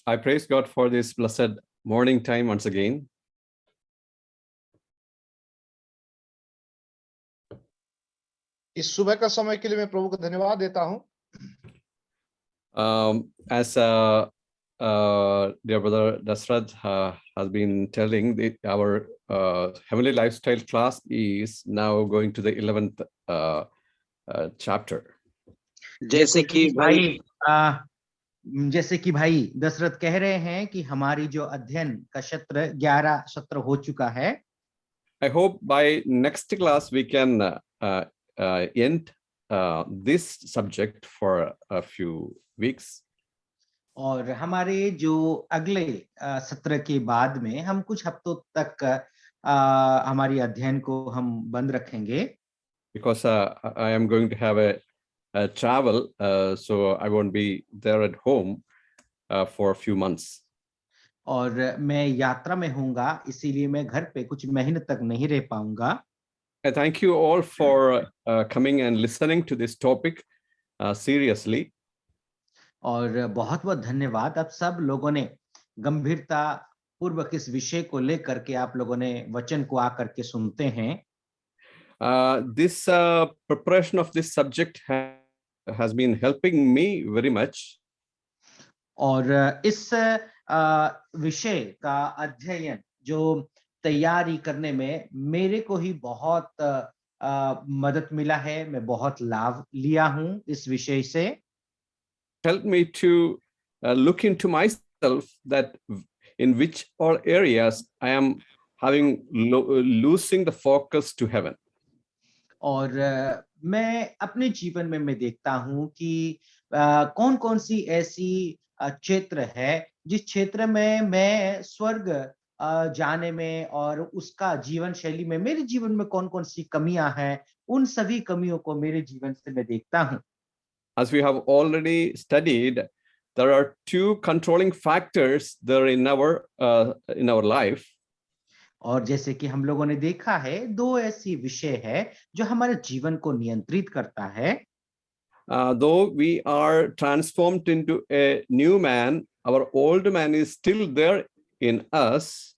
I praise God for this blessed morning time once again. इस सुबह का समय के लिए मैं प्रभु को धन्यवाद देता हूं। As dear brother Dasrath has been telling, our Heavenly Lifestyle class is now going to the 11th chapter. जैसे कि भाई दशरथ कह रहे हैं कि हमारी जो अध्ययन का सत्र 11 सत्र हो चुका है। I hope by next class we can end this subject for a few weeks. और हमारे जो अगले सत्र के बाद में हम कुछ हफ्तों तक हमारी अध्ययन को हम बंद रखेंगे। Because I am going to have a travel, so I won't be there at home for a few months. और मैं यात्रा में हूँगा, इसीलिए मैं घर पे कुछ महीने तक नहीं रह पाऊंगा। I thank you all for coming and listening to this topic seriously. और बहुत-बहुत धन्यवाद आप सब लोगों ने गंभीरता पूर्वक इस विषय को लेकर के आप लोगों ने वचन को आकर के सुनते हैं। This preparation of this subject has been helping me very much. और इस विषय का अध्ययन जो तैयारी करने में मेरे को ही बहुत मदद मिला है, मैं बहुत लाभ लिया हूं इस विषय से। Help me to look into myself that in which all areas I am having losing the focus to heaven. और मैं अपने जीवन में मैं देखता हूं कि कौन-कौन सी ऐसी क्षेत्र है जिस क्षेत्र में मैं स्वर्ग जाने में और उसका जीवन शैली में मेरे जीवन में कौन-कौन सी कमियां हैं, उन सभी कमियों को मेरे जीवन से मैं देखता हूं। As we have already studied, there are two controlling factors there in our life. और जैसे कि हम लोगों ने देखा है, दो ऐसी विषय है जो हमारे जीवन को नियंत्रित करता है। Though we are transformed into a new man, our old man is still there in us.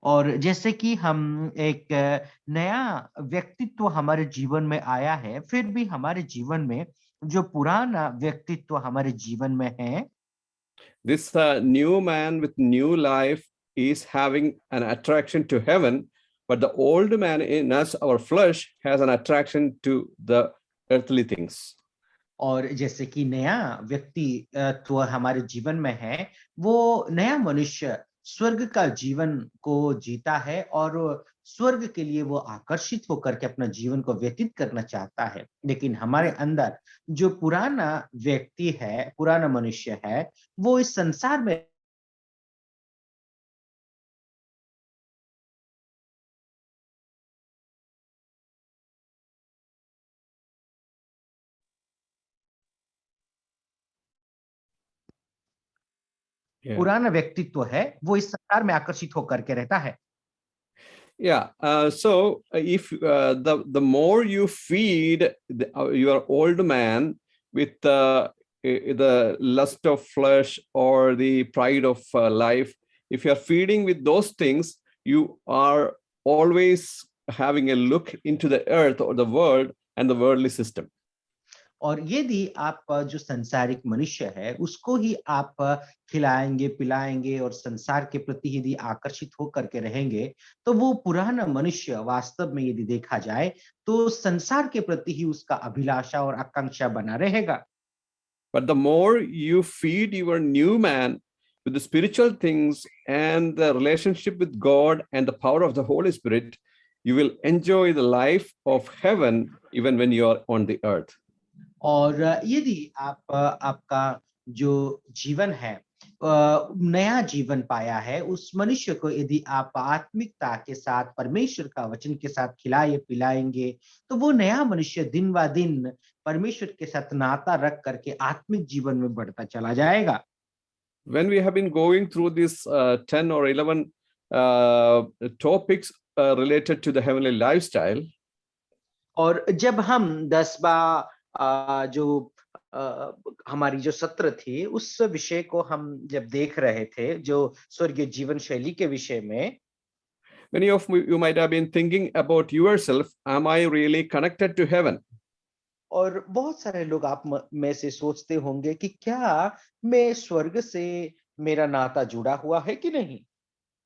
और जैसे कि हम एक नया व्यक्तित्व हमारे जीवन में आया है, फिर भी हमारे जीवन में जो पुराना व्यक्तित्व हमारे जीवन में है, This new man with new life is having an attraction to heaven, but the old man in us, our flesh, has an attraction to the earthly things. और जैसे कि नया व्यक्तित्व हमारे जीवन में है, वो नया मनुष्य स्वर्ग का जीवन को जीता है और स्वर्ग के लिए वो आकर्षित होकर के अपना जीवन को व्यतीत करना चाहता है। लेकिन हमारे अंदर जो पुराना व्यक्ति है, पुराना मनुष्य है, वो इस संसार में पुराना व्यक्तित्व है, वो इस संसार में आकर्षित होकर के रहता है। Yeah, so if the more you feed your old man with the lust of flesh or the pride of life, if you are feeding with those things, you are always having a look into the earth or the world and the worldly system. और यदि आप जो सांसारिक मनुष्य है उसको ही आप खिलाएंगे पिलाएंगे और संसार के प्रति यदि आकर्षित होकर के रहेंगे, तो वो पुराना मनुष्य वास्तव में यदि देखा जाए तो संसार के प्रति ही उसका अभिलाषा और आकांक्षा बना रहेगा। But the more you feed your new man with the spiritual things and the relationship with God and the power of the Holy Spirit, you will enjoy the life of heaven even when you are on the earth. और यदि आप आपका जो जीवन है नया जीवन पाया है, उस मनुष्य को यदि आप आत्मिकता के साथ परमेश्वर का वचन के साथ खिलाए पिलाएंगे, तो वो नया मनुष्य दिन ब दिन परमेश्वर के साथ नाता रख करके आत्मिक जीवन में बढ़ता चला जाएगा। When we have been going through this 10 or 11 topics related to the heavenly lifestyle, और जब हम 10 जो हमारी जो सत्र थी उस विषय को हम जब देख रहे थे, जो स्वर्गीय जीवन शैली के विषय में, Many of you might have been thinking about yourself, am I really connected to heaven? और बहुत सारे लोग आप में से सोचते होंगे कि क्या मैं स्वर्ग से मेरा नाता जुड़ा हुआ है कि नहीं।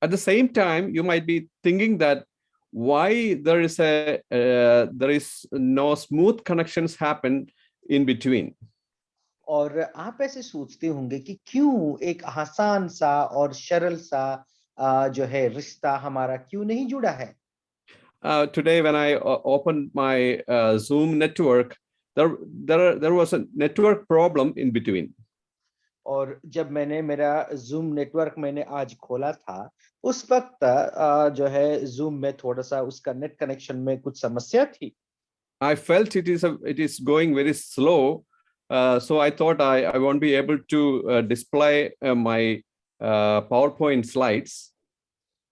At the same time, you might be thinking that why there is no smooth connections happen in between. और आप ऐसे सोचते होंगे कि क्यों एक आसान सा और सरल सा जो है रिश्ता हमारा क्यों नहीं जुड़ा है। Today, when I opened my Zoom network, there was a network problem in between. और जब मैंने मेरा जूम नेटवर्क मैंने आज खोला था, उस वक्त जो है जूम में थोड़ा सा उसका नेट कनेक्शन में कुछ समस्या थी। I felt it is going very slow, so I thought I won't be able to display my PowerPoint slides.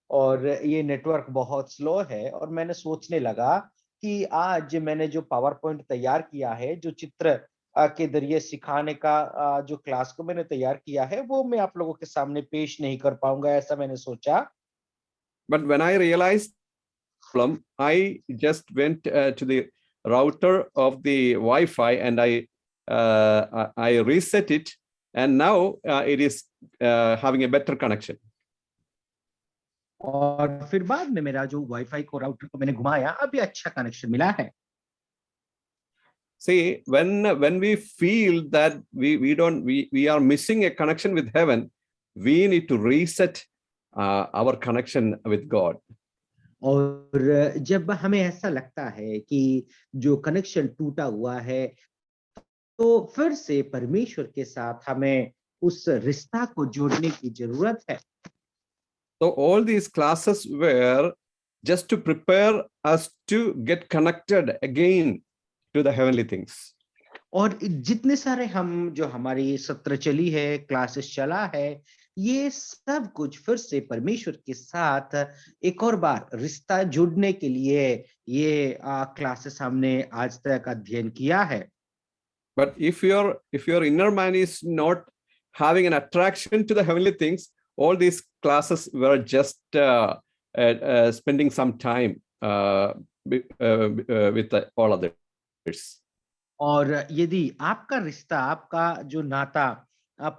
और ये नेटवर्क बहुत स्लो है और मैंने सोचने लगा कि आज मैंने जो पावर पॉइंट तैयार किया है, जो चित्र के जरिए सिखाने का जो क्लास को मैंने तैयार किया है, वो मैं आप लोगों के सामने पेश नहीं कर पाऊंगा, ऐसा मैंने सोचा। But when I realized the problem, I just went to the router of the Wi-Fi and I reset it, and now it is having a better connection. और फिर बाद में मेरा जो वाईफाई को राउटर को मैंने घुमाया, अभी अच्छा कनेक्शन मिला है। See, when we feel that we are missing a connection with heaven, we need to reset our connection with God. और जब हमें ऐसा लगता है कि जो कनेक्शन टूटा हुआ है, तो फिर से परमेश्वर के साथ हमें उस रिश्ता को जोड़ने की जरूरत है। So all these classes were just to prepare us to get connected again to the heavenly things. और जितने सारे हम जो हमारी सत्र चली है, क्लासेस चला है, ये सब कुछ फिर से परमेश्वर के साथ एक और बार रिश्ता जुड़ने के लिए ये क्लासेस हमने आज तक अध्ययन किया है। But if your inner man is not having an attraction to the heavenly things, all these classes were just spending some time with all others. और यदि आपका रिश्ता, आपका जो नाता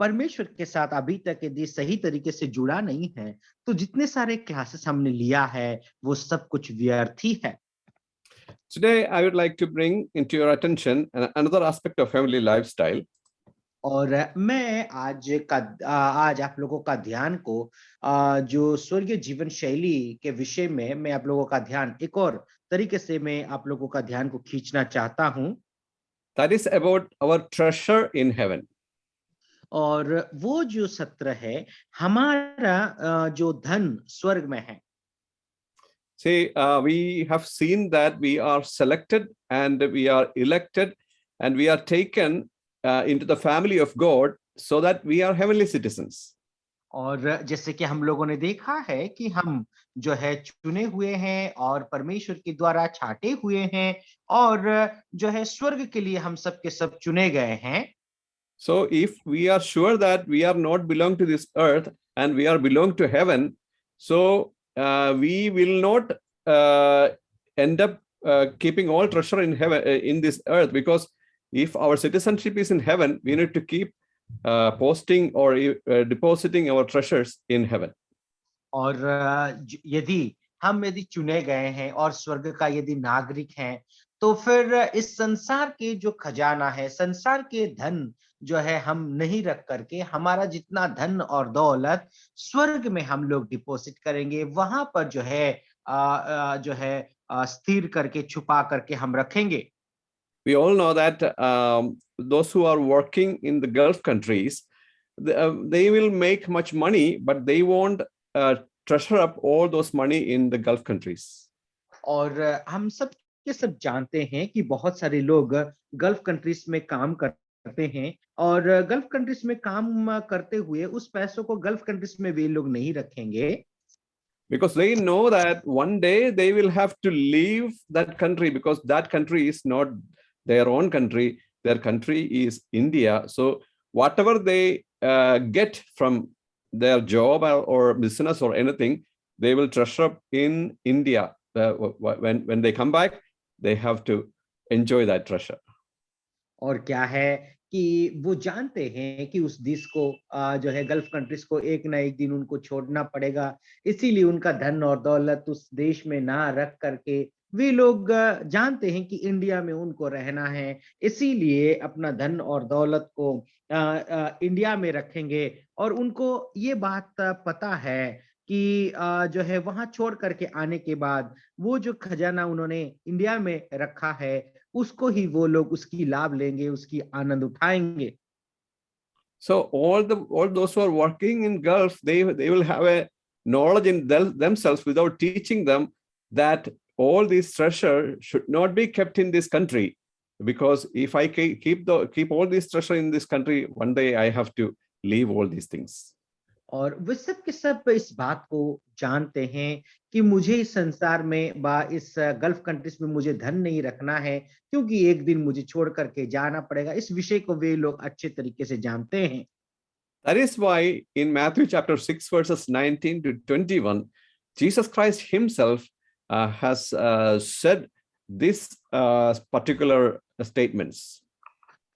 परमेश्वर के साथ अभी तक यदि सही तरीके से जुड़ा नहीं है, तो जितने सारे क्लासेस हमने लिया है वो सब कुछ व्यर्थ ही है। Today, I would like to bring into your attention another aspect of heavenly lifestyle. और मैं आज आप लोगों का ध्यान को जो स्वर्गीय जीवन शैली के विषय में मैं आप लोगों का ध्यान एक और तरीके से मैं आप लोगों का ध्यान को खींचना चाहता हूं। That is about our treasure in heaven. और वो जो सत्र है, हमारा जो धन स्वर्ग में है। See, we have seen that we are selected and we are elected and we are taken into the family of God so that we are heavenly citizens. और जैसे कि हम लोगों ने देखा है कि हम जो है चुने हुए हैं और परमेश्वर के द्वारा छाटे हुए हैं और जो है स्वर्ग के लिए हम सब के सब चुने गए हैं। So if we are sure that we are not belong to this earth and we are belong to heaven, so we will not end up keeping all treasure in heaven in this earth, because if our citizenship is in heaven, we need to keep posting or depositing our treasures in heaven. और यदि चुने गए हैं और स्वर्ग का यदि नागरिक हैं, तो फिर इस संसार के जो खजाना है, संसार के धन जो है हम नहीं रख करके हमारा जितना धन और दौलत स्वर्ग में हम लोग डिपॉजिट करेंगे, वहां पर जो है स्थिर करके छुपा करके हम रखेंगे। We all know that those who are working in the Gulf countries, they will make much money, but they won't treasure up all those money in the Gulf countries. और हम सब के सब जानते हैं कि बहुत सारे लोग गल्फ कंट्रीज में काम करते हैं और गल्फ कंट्रीज में काम करते हुए उस पैसों को गल्फ कंट्रीज में वे लोग नहीं रखेंगे, because they know that one day they will have to leave that country, because that country is not their own country. their country is India. So whatever they get from their job or business or anything, they will treasure up in India. When they come back, they have to enjoy that treasure. और क्या है कि वो जानते हैं कि उस देश को जो है गल्फ कंट्रीज को एक ना एक दिन उनको छोड़ना पड़ेगा, इसीलिए उनका धन और दौलत उस देश में ना रख करके वे लोग जानते हैं कि इंडिया में उनको रहना है, इसीलिए अपना धन और दौलत को इंडिया में रखेंगे। और उनको ये बात पता है कि जो है वहां छोड़ करके आने के बाद वो जो खजाना उन्होंने इंडिया में रखा है उसको ही वो लोग उसकी लाभ लेंगे, उसकी आनंद उठाएंगे। So all those who are working in Gulf, they will have a knowledge in themselves without teaching them that all this treasure should not be kept in this country, because if I keep all this treasure in this country, one day I have to leave all these things. और वे सब के सब इस बात को जानते हैं कि मुझे इस संसार में इस गल्फ कंट्रीज में मुझे धन नहीं रखना है, क्योंकि एक दिन मुझे छोड़ करके जाना पड़ेगा। इस विषय को वे लोग अच्छे तरीके से जानते हैं। That is why in Matthew chapter 6 verses 19 to 21, Jesus Christ himself has said this particular statements.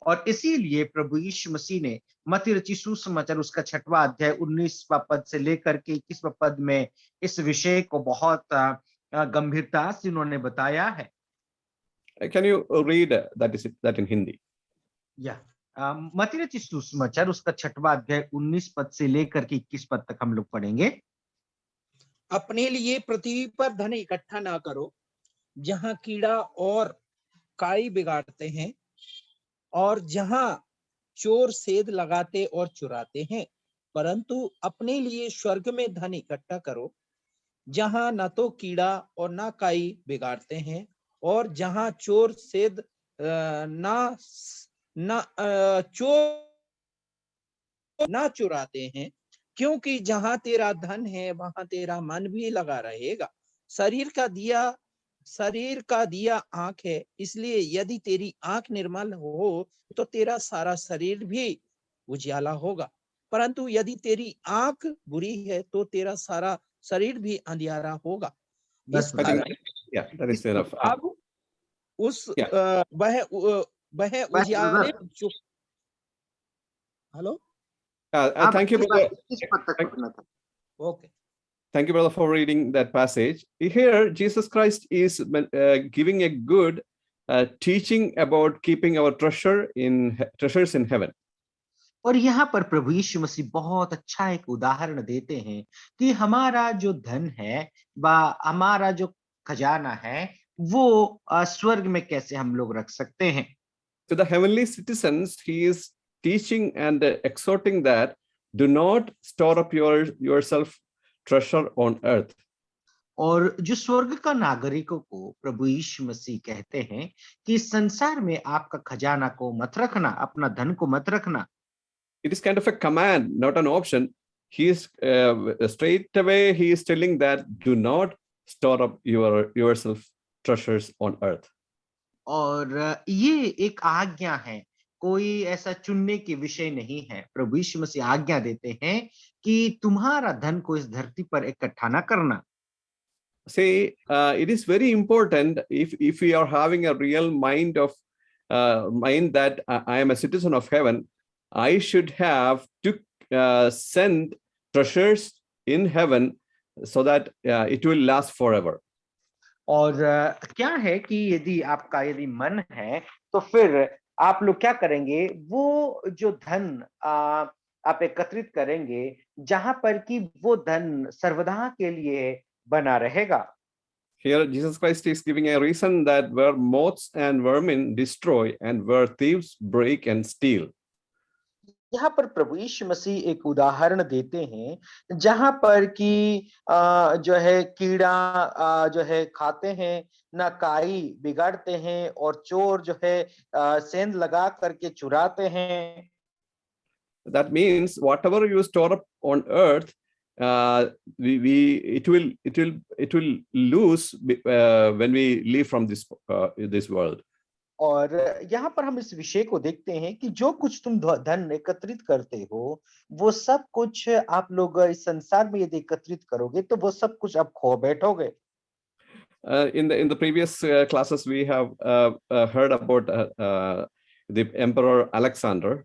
और इसीलिए प्रभु यीशु मसीह ने मत्ती रचित सुसमाचार उसका 6वां अध्याय 19वां पद से लेकर के 21वां पद में इस विषय को बहुत गंभीरता से उन्होंने बताया है। Can you read that in Hindi? या मत्ती रचित सुसमाचार उसका 6वां अध्याय 19 पद से लेकर के 21 पद तक हम लोग पढ़ेंगे। अपने लिए पृथ्वी पर धन इकट्ठा ना करो, जहां कीड़ा और काई बिगाड़ते हैं और जहां चोर सेध लगाते और चुराते हैं, परंतु अपने लिए स्वर्ग में धन इकट्ठा करो, जहां न तो कीड़ा और न काई बिगाड़ते हैं और जहां चोर सेध ना चुराते हैं, क्योंकि जहां तेरा धन है वहां तेरा मन भी लगा रहेगा। शरीर का दिया आंख है, इसलिए यदि तेरी आंख निर्मल हो तो तेरा सारा शरीर भी उजियाला होगा, परंतु यदि तेरी आंख बुरी है तो तेरा सारा शरीर भी अंधियारा होगा। इस कारण अब उस वह उजियाले hello thank you, brother. Okay. Thank you, brother, for reading that passage. Here, Jesus Christ is giving a good teaching about keeping our treasures in heaven. और यहाँ पर प्रभु यीशु मसीह बहुत अच्छा एक उदाहरण देते हैं कि हमारा जो धन है हमारा जो खजाना है वो स्वर्ग में कैसे हम लोग रख सकते हैं। To the heavenly citizens, he is teaching and exhorting that do not store up yourself treasure on earth. और जो स्वर्ग का नागरिकों को प्रभु यीशु मसीह कहते हैं कि संसार में आपका खजाना को मत रखना, अपना धन को मत रखना। It is kind of a command, not an option. He is straight away he is telling that do not store up yourself treasures on earth. और ये एक आज्ञा है, कोई ऐसा चुनने की विषय नहीं है। प्रभु यीशु मसीह आज्ञा देते हैं कि तुम्हारा धन को इस धरती पर इकट्ठा ना करना। See, it is very important if we are having a real mind that I am a citizen of heaven, I should have to send treasures in heaven so that it will last forever. और क्या है कि यदि मन है तो फिर आप लोग क्या करेंगे, वो जो धन आप एकत्रित करेंगे जहां पर कि वो धन सर्वदा के लिए बना रहेगा। Here Jesus Christ is giving a reason that where moths and vermin destroy and where thieves break and steal. यहाँ पर प्रभु यीशु मसीह एक उदाहरण देते हैं जहां पर कि जो है कीड़ा जो है खाते हैं, ना काई बिगाड़ते हैं और चोर जो है सेंध लगा करके चुराते हैं। That means whatever you store up on earth, it will lose when we leave from this world. और यहाँ पर हम इस विषय को देखते हैं कि जो कुछ तुम धन एकत्रित करते हो, वो सब कुछ आप लोग इस संसार में यदि एकत्रित करोगे तो वो सब कुछ आप खो बैठोगे। In the previous classes, we have heard about the Emperor Alexander.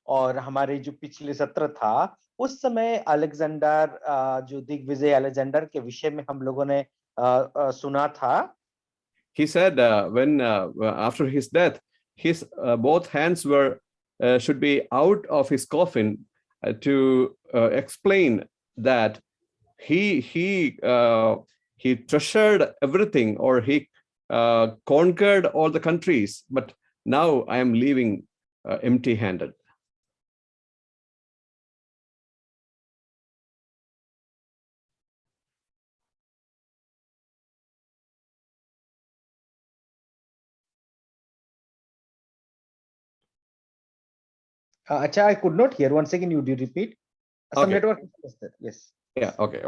और हमारे जो पिछले सत्र था, उस समय अलेक्जेंडर जो दिग्विजय अलेक्जेंडर के विषय में हम लोगों ने सुना था। He said when after his death, his both hands were should be out of his coffin to explain that he treasured everything, or he conquered all the countries, but now I am leaving empty-handed. अच्छा, I could not hear. Once again, you do repeat. Some Okay. network is there. Yes. Yeah, okay.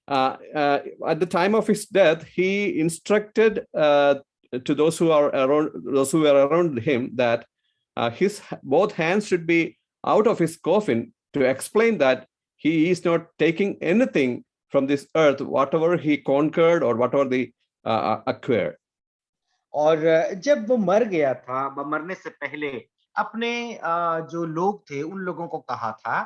At the time of his death, he instructed to those who are around, those who were around him, that his both hands should be out of his coffin, to explain that he is not taking anything from this earth, whatever he conquered or whatever they acquired. और जब वो मर गया था, मरने से पहले अपने जो लोग थे उन लोगों को कहा था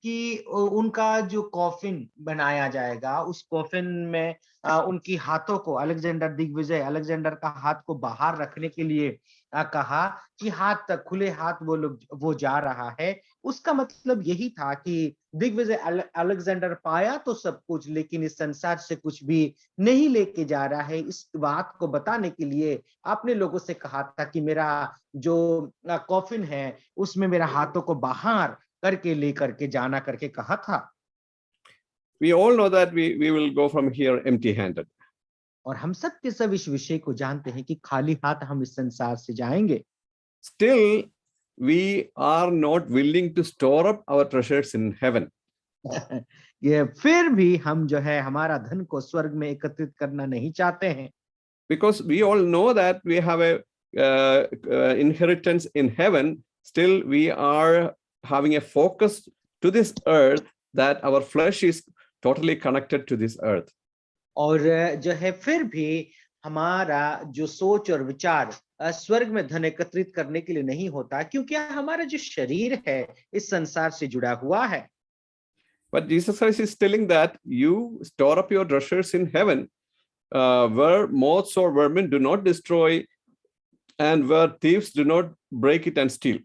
कि उनका जो कॉफिन बनाया जाएगा, उस कॉफिन में उनकी हाथों को, अलेक्जेंडर दिग्विजय अलेक्जेंडर का हाथ को बाहर रखने के लिए कहा कि हाथ तक खुले हाथ वो जा रहा है। उसका मतलब यही था कि दिग्विजय अलेक्जेंडर पाया तो सब कुछ, लेकिन इस संसार से कुछ भी नहीं लेके जा रहा है। इस बात को बताने के लिए आपने लोगों से कहा था कि मेरा जो कॉफिन है उसमें मेरा हाथों को बाहर करके लेकर के जाना करके कहा था। We all know that we will go from here empty-handed. और हम सब के सब इस विषय को जानते हैं कि खाली हाथ हम इस संसार से जाएंगे। Still, we are not willing to store up our treasures in heaven. ये फिर भी हम जो है हमारा धन को स्वर्ग में एकत्रित करना नहीं चाहते हैं। Because we all know that we have a inheritance in heaven, still we are having a focus to this earth, that our flesh is totally connected to this earth. और जो है फिर भी हमारा जो सोच और विचार स्वर्ग में धन एकत्रित करने के लिए नहीं होता, क्योंकि हमारा जो शरीर है इस संसार से जुड़ा हुआ है। But Jesus Christ is telling that you store up your treasures in heaven, where moths or vermin do not destroy, and where thieves do not break it and steal.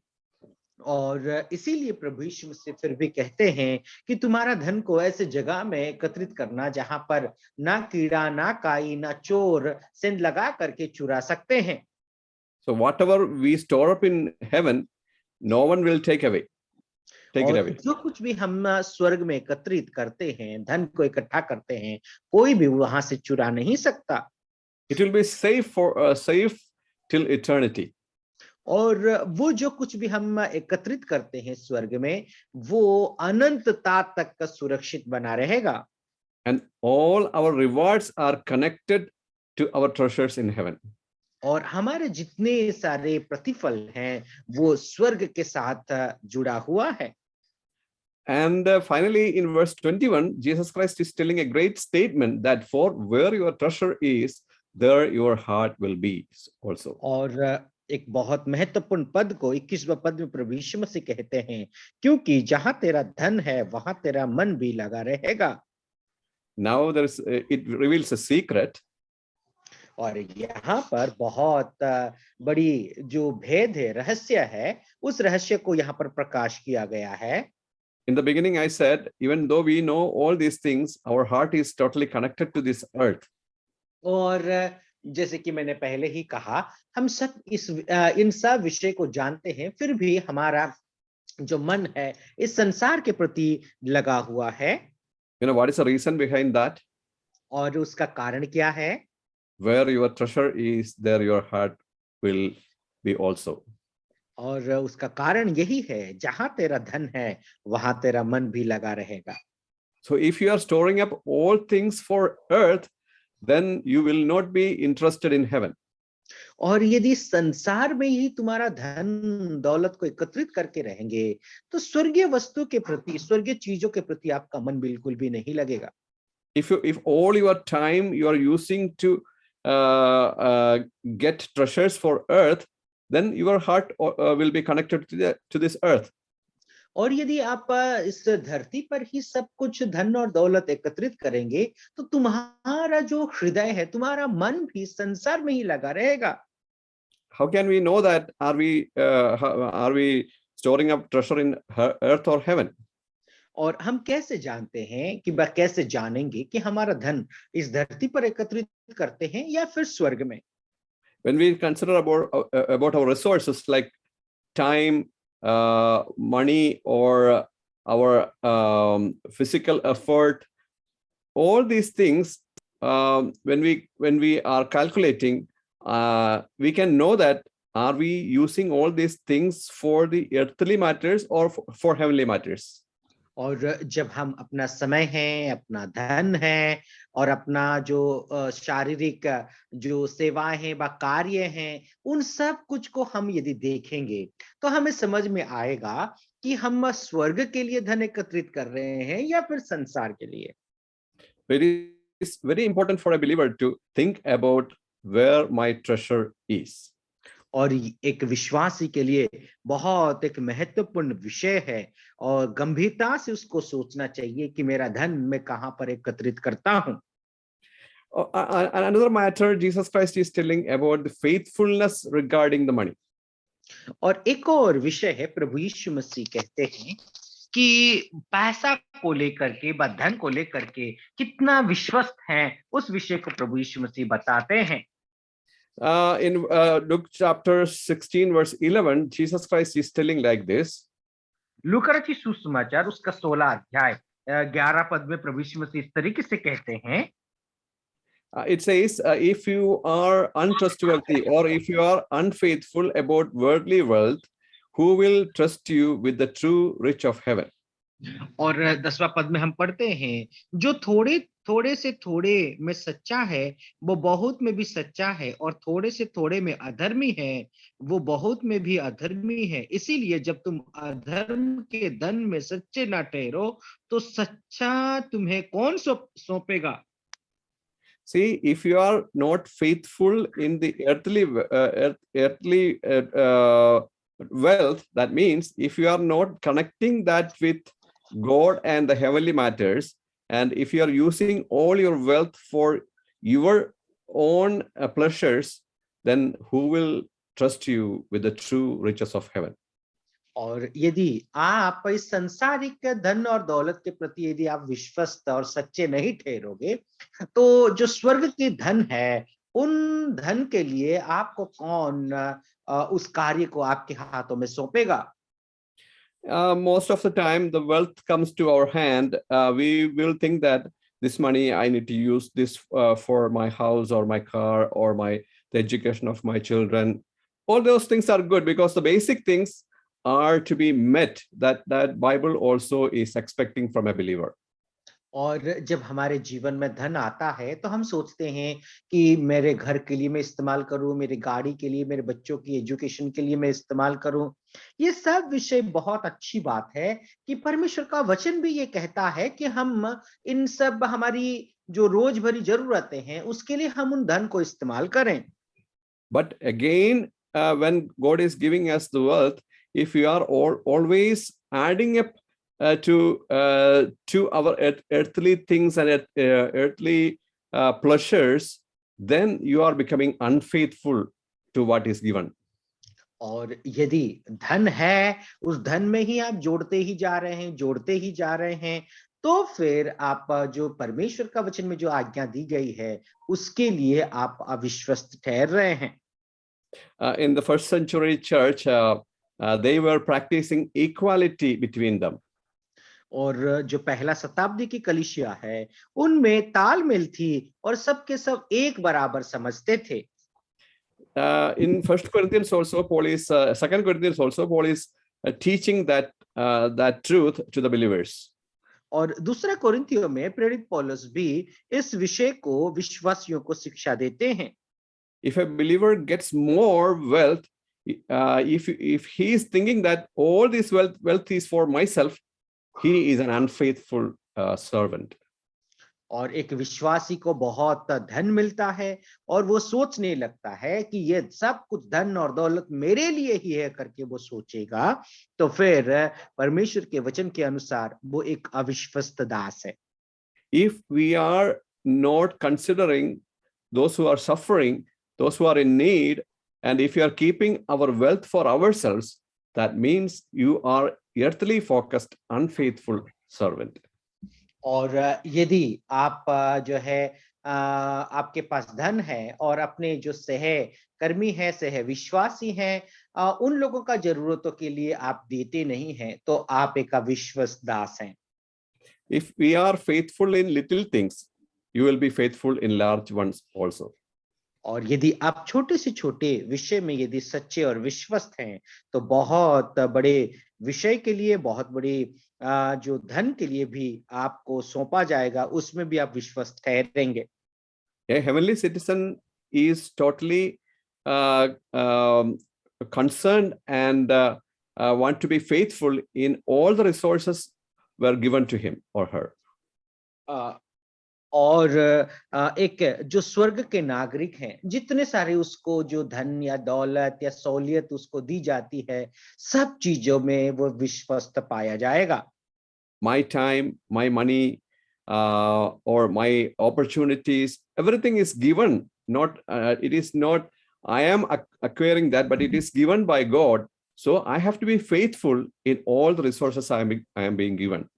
और इसीलिए प्रभु यीशु मसीह फिर भी कहते हैं कि तुम्हारा धन को ऐसे जगह में एकत्रित करना जहां पर ना कीड़ा, ना काई, ना चोर सेंध लगा करके चुरा सकते हैं। So whatever we store up in heaven, no one will take it away. जो कुछ भी हम स्वर्ग में एकत्रित करते हैं, धन को इकट्ठा करते हैं, कोई भी वहां से चुरा नहीं सकता। It will be safe till eternity. और वो जो कुछ भी हम एकत्रित करते हैं स्वर्ग में, वो अनंतता तक का सुरक्षित बना रहेगा। And all our rewards are connected to our treasures in heaven. और हमारे जितने सारे प्रतिफल हैं वो स्वर्ग के साथ जुड़ा हुआ है। And finally, in verse 21, Jesus Christ is telling a great statement that for where your treasure is, there your heart will be also. और एक बहुत महत्वपूर्ण पद को 21वां पद में प्रभु यीशु मसीह कहते हैं, क्योंकि जहां तेरा धन है वहां तेरा मन भी लगा रहेगा। Now it reveals a secret. और यहाँ पर बहुत बड़ी जो भेद है, रहस्य है, उस रहस्य को यहाँ पर प्रकाश किया गया है। In the beginning, I said, even though we know all these things, our heart is totally connected to this earth. और जैसे कि मैंने पहले ही कहा, हम सब इन सब विषय को जानते हैं, फिर भी हमारा जो मन है इस संसार के प्रति लगा हुआ है। You know what is the reason behind that? और उसका कारण क्या है? Where your treasure is, there your heart will be also. और उसका कारण यही है, जहां तेरा धन है वहां तेरा मन भी लगा रहेगा। So if you are storing up all things for earth, then you will not be interested in heaven. और यदि संसार में ही तुम्हारा धन दौलत को एकत्रित करके रहेंगे तो स्वर्गीय वस्तु के प्रति, स्वर्गीय चीजों के प्रति आपका मन बिल्कुल भी नहीं लगेगा। If all your time you are using to get treasures for earth, then your heart will be connected to this earth. और यदि आप इस धरती पर ही सब कुछ धन और दौलत एकत्रित करेंगे तो तुम्हारा जो हृदय है, तुम्हारा मन भी संसार में ही लगा रहेगा। How can we know that? Are we storing up treasure in earth or heaven? और हम कैसे जानते हैं कि कैसे जानेंगे कि हमारा धन इस धरती पर एकत्रित करते हैं या फिर स्वर्ग में? When we consider about our resources like time, money, or our physical effort, all these things, when we are calculating, we can know that are we using all these things for the earthly matters or for heavenly matters. और जब हम अपना समय है, अपना धन है और अपना जो शारीरिक जो सेवाएं हैं व कार्य हैं, उन सब कुछ को हम यदि देखेंगे तो हमें समझ में आएगा कि हम स्वर्ग के लिए धन एकत्रित कर रहे हैं या फिर संसार के लिए। It's very important for a believer to think about where my treasure is. और एक विश्वासी के लिए बहुत एक महत्वपूर्ण विषय है और गंभीरता से उसको सोचना चाहिए कि मेरा धन मैं कहां पर एकत्रित करता हूं। Another matter, Jesus Christ is telling about the faithfulness regarding the money. और एक और विषय है, प्रभु यीशु मसीह कहते हैं कि पैसा को लेकर के, धन को लेकर के कितना विश्वस्त हैं, उस विषय को प्रभु यीशु मसीह बताते हैं। In Luke chapter 16 verse 11, Jesus Christ is telling like this. लूका रचित सुसमाचार उसका 16 अध्याय 11 पद में प्रभु यीशु मसीह इस तरीके से कहते हैं। It says, if you are untrustworthy or if you are unfaithful about worldly wealth, who will trust you with the true rich of heaven? और 10वां पद में हम पढ़ते हैं, जो थोड़े से थोड़े में सच्चा है वो बहुत में भी सच्चा है, और थोड़े से थोड़े में अधर्मी है वो बहुत में भी अधर्मी है। इसीलिए जब तुम अधर्म के धन में सच्चे ना ठहरो तो सच्चा तुम्हें कौन सौंपेगा? See, if you are not faithful in the earthly wealth, that means if you are not connecting that with God and the heavenly matters, and if you are using all your wealth for your own pleasures, then who will trust you with the true riches of heaven? और यदि आप इस सांसारिक धन और दौलत के प्रति यदि आप विश्वस्त और सच्चे नहीं ठहरोगे तो जो स्वर्ग के धन है, उन धन के लिए आपको कौन उस कार्य को आपके हाथों में सौंपेगा? Most of the time the wealth comes to our hand, we will think that this money I need to use this for my house or my car or the education of my children. All those things are good because the basic things are to be met that Bible also is expecting from a believer. और जब हमारे जीवन में धन आता है तो हम सोचते हैं कि मेरे घर के लिए मैं इस्तेमाल करूं, मेरी गाड़ी के लिए, मेरे बच्चों की एजुकेशन के लिए मैं इस्तेमाल करूं। ये सब विषय बहुत अच्छी बात है कि परमेश्वर का वचन भी ये कहता है कि हम इन सब हमारी जो रोज भरी जरूरतें हैं उसके लिए हम उन धन को इस्तेमाल करें। But again, when God is giving us the wealth, if we are always adding up to our earthly things and earthly pleasures, then you are becoming unfaithful to what is given. और यदि धन है, उस धन में ही आप जोड़ते ही जा रहे हैं तो फिर आप जो परमेश्वर का वचन में जो आज्ञा दी गई है उसके लिए आप अविश्वस्त ठहर रहे हैं। In the first century church, they were practicing equality between them. और जो पहला शताब्दी की कलीसिया है उनमें तालमेल थी और सबके सब एक बराबर समझते थे। In 1 Corinthians also, Paul is 2 Corinthians also, Paul is teaching that truth to the believers. और दूसरा कोरिन्थियों में प्रेरित पौलुस भी इस विषय को विश्वासियों को शिक्षा देते हैं। if a believer gets more wealth, if he is thinking that all this wealth is for myself, he is an unfaithful servant. और एक विश्वासी को बहुत धन मिलता है और वो सोचने लगता है कि ये सब कुछ धन और दौलत मेरे लिए ही है करके वो सोचेगा, तो फिर परमेश्वर के वचन के अनुसार वो एक अविश्वस्त दास है। If we are not considering those who are suffering, those who are in need, and if you are keeping our wealth for ourselves, that means you are earthly focused, unfaithful servant. और यदि आप जो है आपके पास धन है और अपने जो सहकर्मी है, सह विश्वासी हैं, उन लोगों का जरूरतों के लिए आप देते नहीं हैं, तो आप एक अविश्वस्त दास हैं। If we are faithful in little things, you will be faithful in large ones also. और यदि आप छोटे से छोटे विषय में यदि सच्चे और विश्वस्त हैं, तो बहुत बड़े विषय के लिए, बहुत बड़ी जो धन के लिए भी आपको सौंपा जाएगा, उसमें भी आप विश्वस्त ठहरेंगे। A heavenly citizen is totally concerned and want to be faithful in all the resources were given to him or her. और एक जो स्वर्ग के नागरिक हैं, जितने सारे उसको जो धन या दौलत या सहूलियत उसको दी जाती है, सब चीजों में वो विश्वस्त पाया जाएगा। My time, my money, or my opportunities, everything is given. Not it is not I am acquiring that, but it is given by God. So I have to be faithful in all the resources I am being given.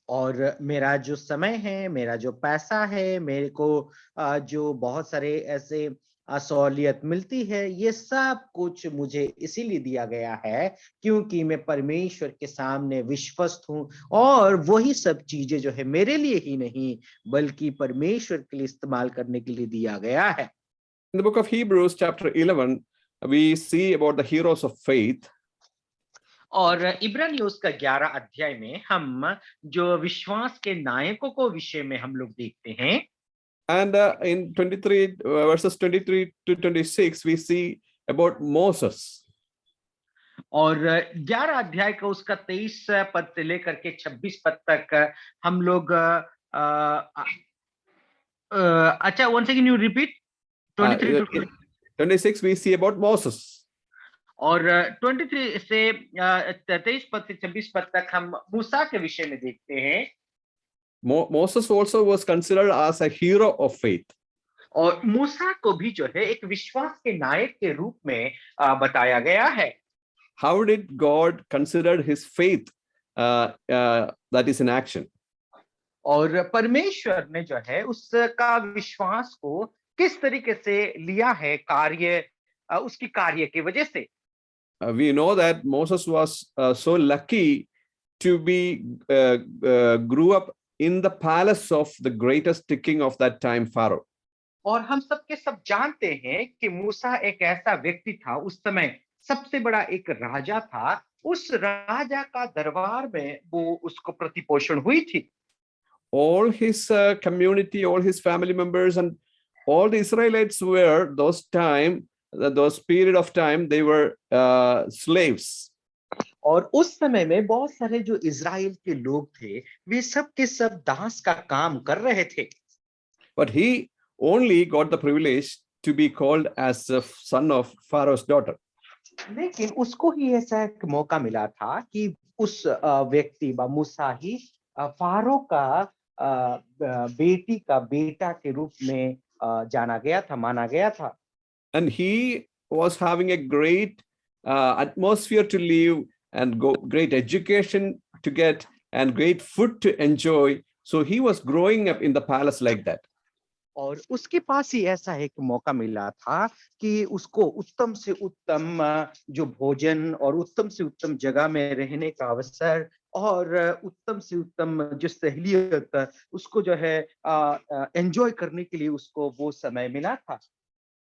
और मेरा जो समय है, मेरा जो पैसा है, मेरे को जो बहुत सारे ऐसे सहूलियत मिलती है, ये सब कुछ मुझे इसीलिए दिया गया है क्योंकि मैं परमेश्वर के सामने विश्वस्त हूँ, और वही सब चीजें जो है मेरे लिए ही नहीं बल्कि परमेश्वर के लिए इस्तेमाल करने के लिए दिया गया है। In the book of Hebrews chapter 11, we see about the heroes of faith. और इब्रानियों का 11 अध्याय में हम जो विश्वास के नायकों को विषय में हम लोग देखते हैं। And in 23 verses 23 to 26, we see about Moses. और 11 अध्याय का उसका 23 पद से लेकर के 26 पद तक हम लोग अच्छा, once again you repeat 23 to 26 we see about Moses. और 23 से 23 पद से 26 पद तक हम मूसा के विषय में देखते हैं। Moses also was considered as a hero of faith. और मूसा को भी जो है एक विश्वास के नायक के रूप में बताया गया है। How did God consider his faith that is in action? और परमेश्वर ने जो है उसका विश्वास को किस तरीके से लिया है कार्य, उसकी कार्य की वजह से। We know that Moses was so lucky to be grew up in the palace of the greatest king of that time, Pharaoh. और हम सबके सब जानते हैं कि मूसा एक ऐसा व्यक्ति था, उस समय सबसे बड़ा एक राजा था, उस राजा का दरबार में वो उसको प्रतिपोषण हुई थी। All his community, all his family members, and all the Israelites were those period of time they were slaves. और उस समय में बहुत सारे जो इजराइल के लोग थे, वे सब के सब दास का काम कर रहे थे। But he only got the privilege to be called as the son of Pharaoh's daughter. लेकिन उसको ही ऐसा एक मौका मिला था कि उस व्यक्ति मूसा ही फारो का बेटी का बेटा के रूप में जाना गया था, माना गया था। And he was having a great atmosphere to live and great education to get and great food to enjoy. So he was growing up in the palace like that. और उसके पास ही ऐसा एक मौका मिला था कि उसको उत्तम से उत्तम जो भोजन और उत्तम से उत्तम जगह में रहने का अवसर और उत्तम से उत्तम जो सहूलियत उसको जो है एंजॉय करने के लिए उसको वो समय मिला था।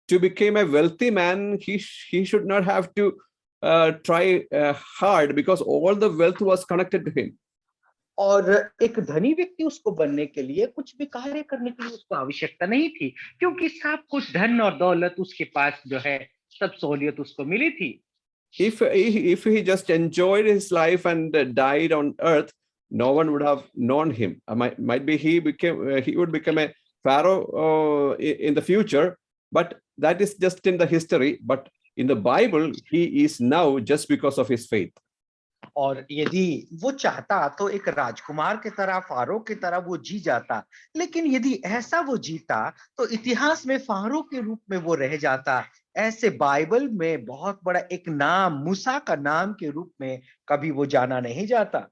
To become a wealthy man, he should not have to try hard because all the wealth was connected to him. और एक धनी व्यक्ति उसको बनने के लिए कुछ भी कार्य करने के लिए उसको आवश्यकता नहीं थी, क्योंकि सब कुछ धन और दौलत उसके पास जो है, सब सहूलियत उसको मिली थी। If he just enjoyed his life and died on earth, no one would have known him. Might be he would become a pharaoh in the future, but that is just in the history. But in the Bible, he is now just because of his faith. और यदि वो चाहता तो एक राजकुमार की तरह, pharaoh की तरह वो जी जाता, लेकिन यदि ऐसा वो जीता तो इतिहास में फारो के रूप में वो रह जाता। ऐसे बाइबल में बहुत बड़ा एक नाम, मूसा का नाम के रूप में कभी वो जाना नहीं जाता।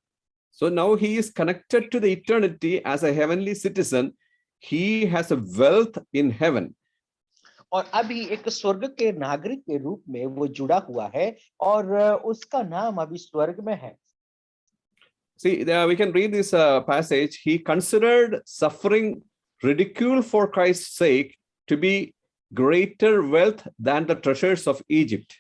So now he is connected to the eternity as a heavenly citizen. He has a wealth in heaven. और अभी एक स्वर्ग के नागरिक के रूप में वो जुड़ा हुआ है और उसका नाम अभी स्वर्ग में है। See, we can read this passage. He considered suffering ridicule for Christ's sake to be greater wealth than the treasures of Egypt.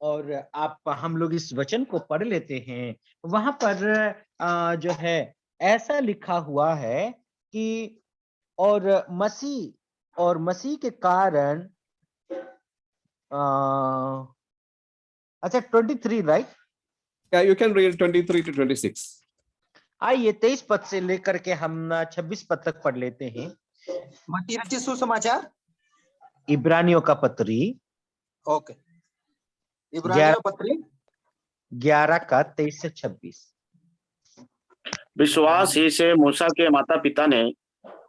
और आप हम लोग इस वचन को पढ़ लेते हैं, वहां पर जो है ऐसा लिखा हुआ है कि और मसीह के कारण अच्छा 23 right. Yeah, you can read 23 to 26. आइए 23 पद से लेकर के हम 26 पद तक पढ़ लेते हैं। मत्ती सुसमाचार इब्रानियों का पत्री, ओके, इब्रानियों पत्री 11 का 23 से 26। विश्वास ही से मूसा के माता पिता ने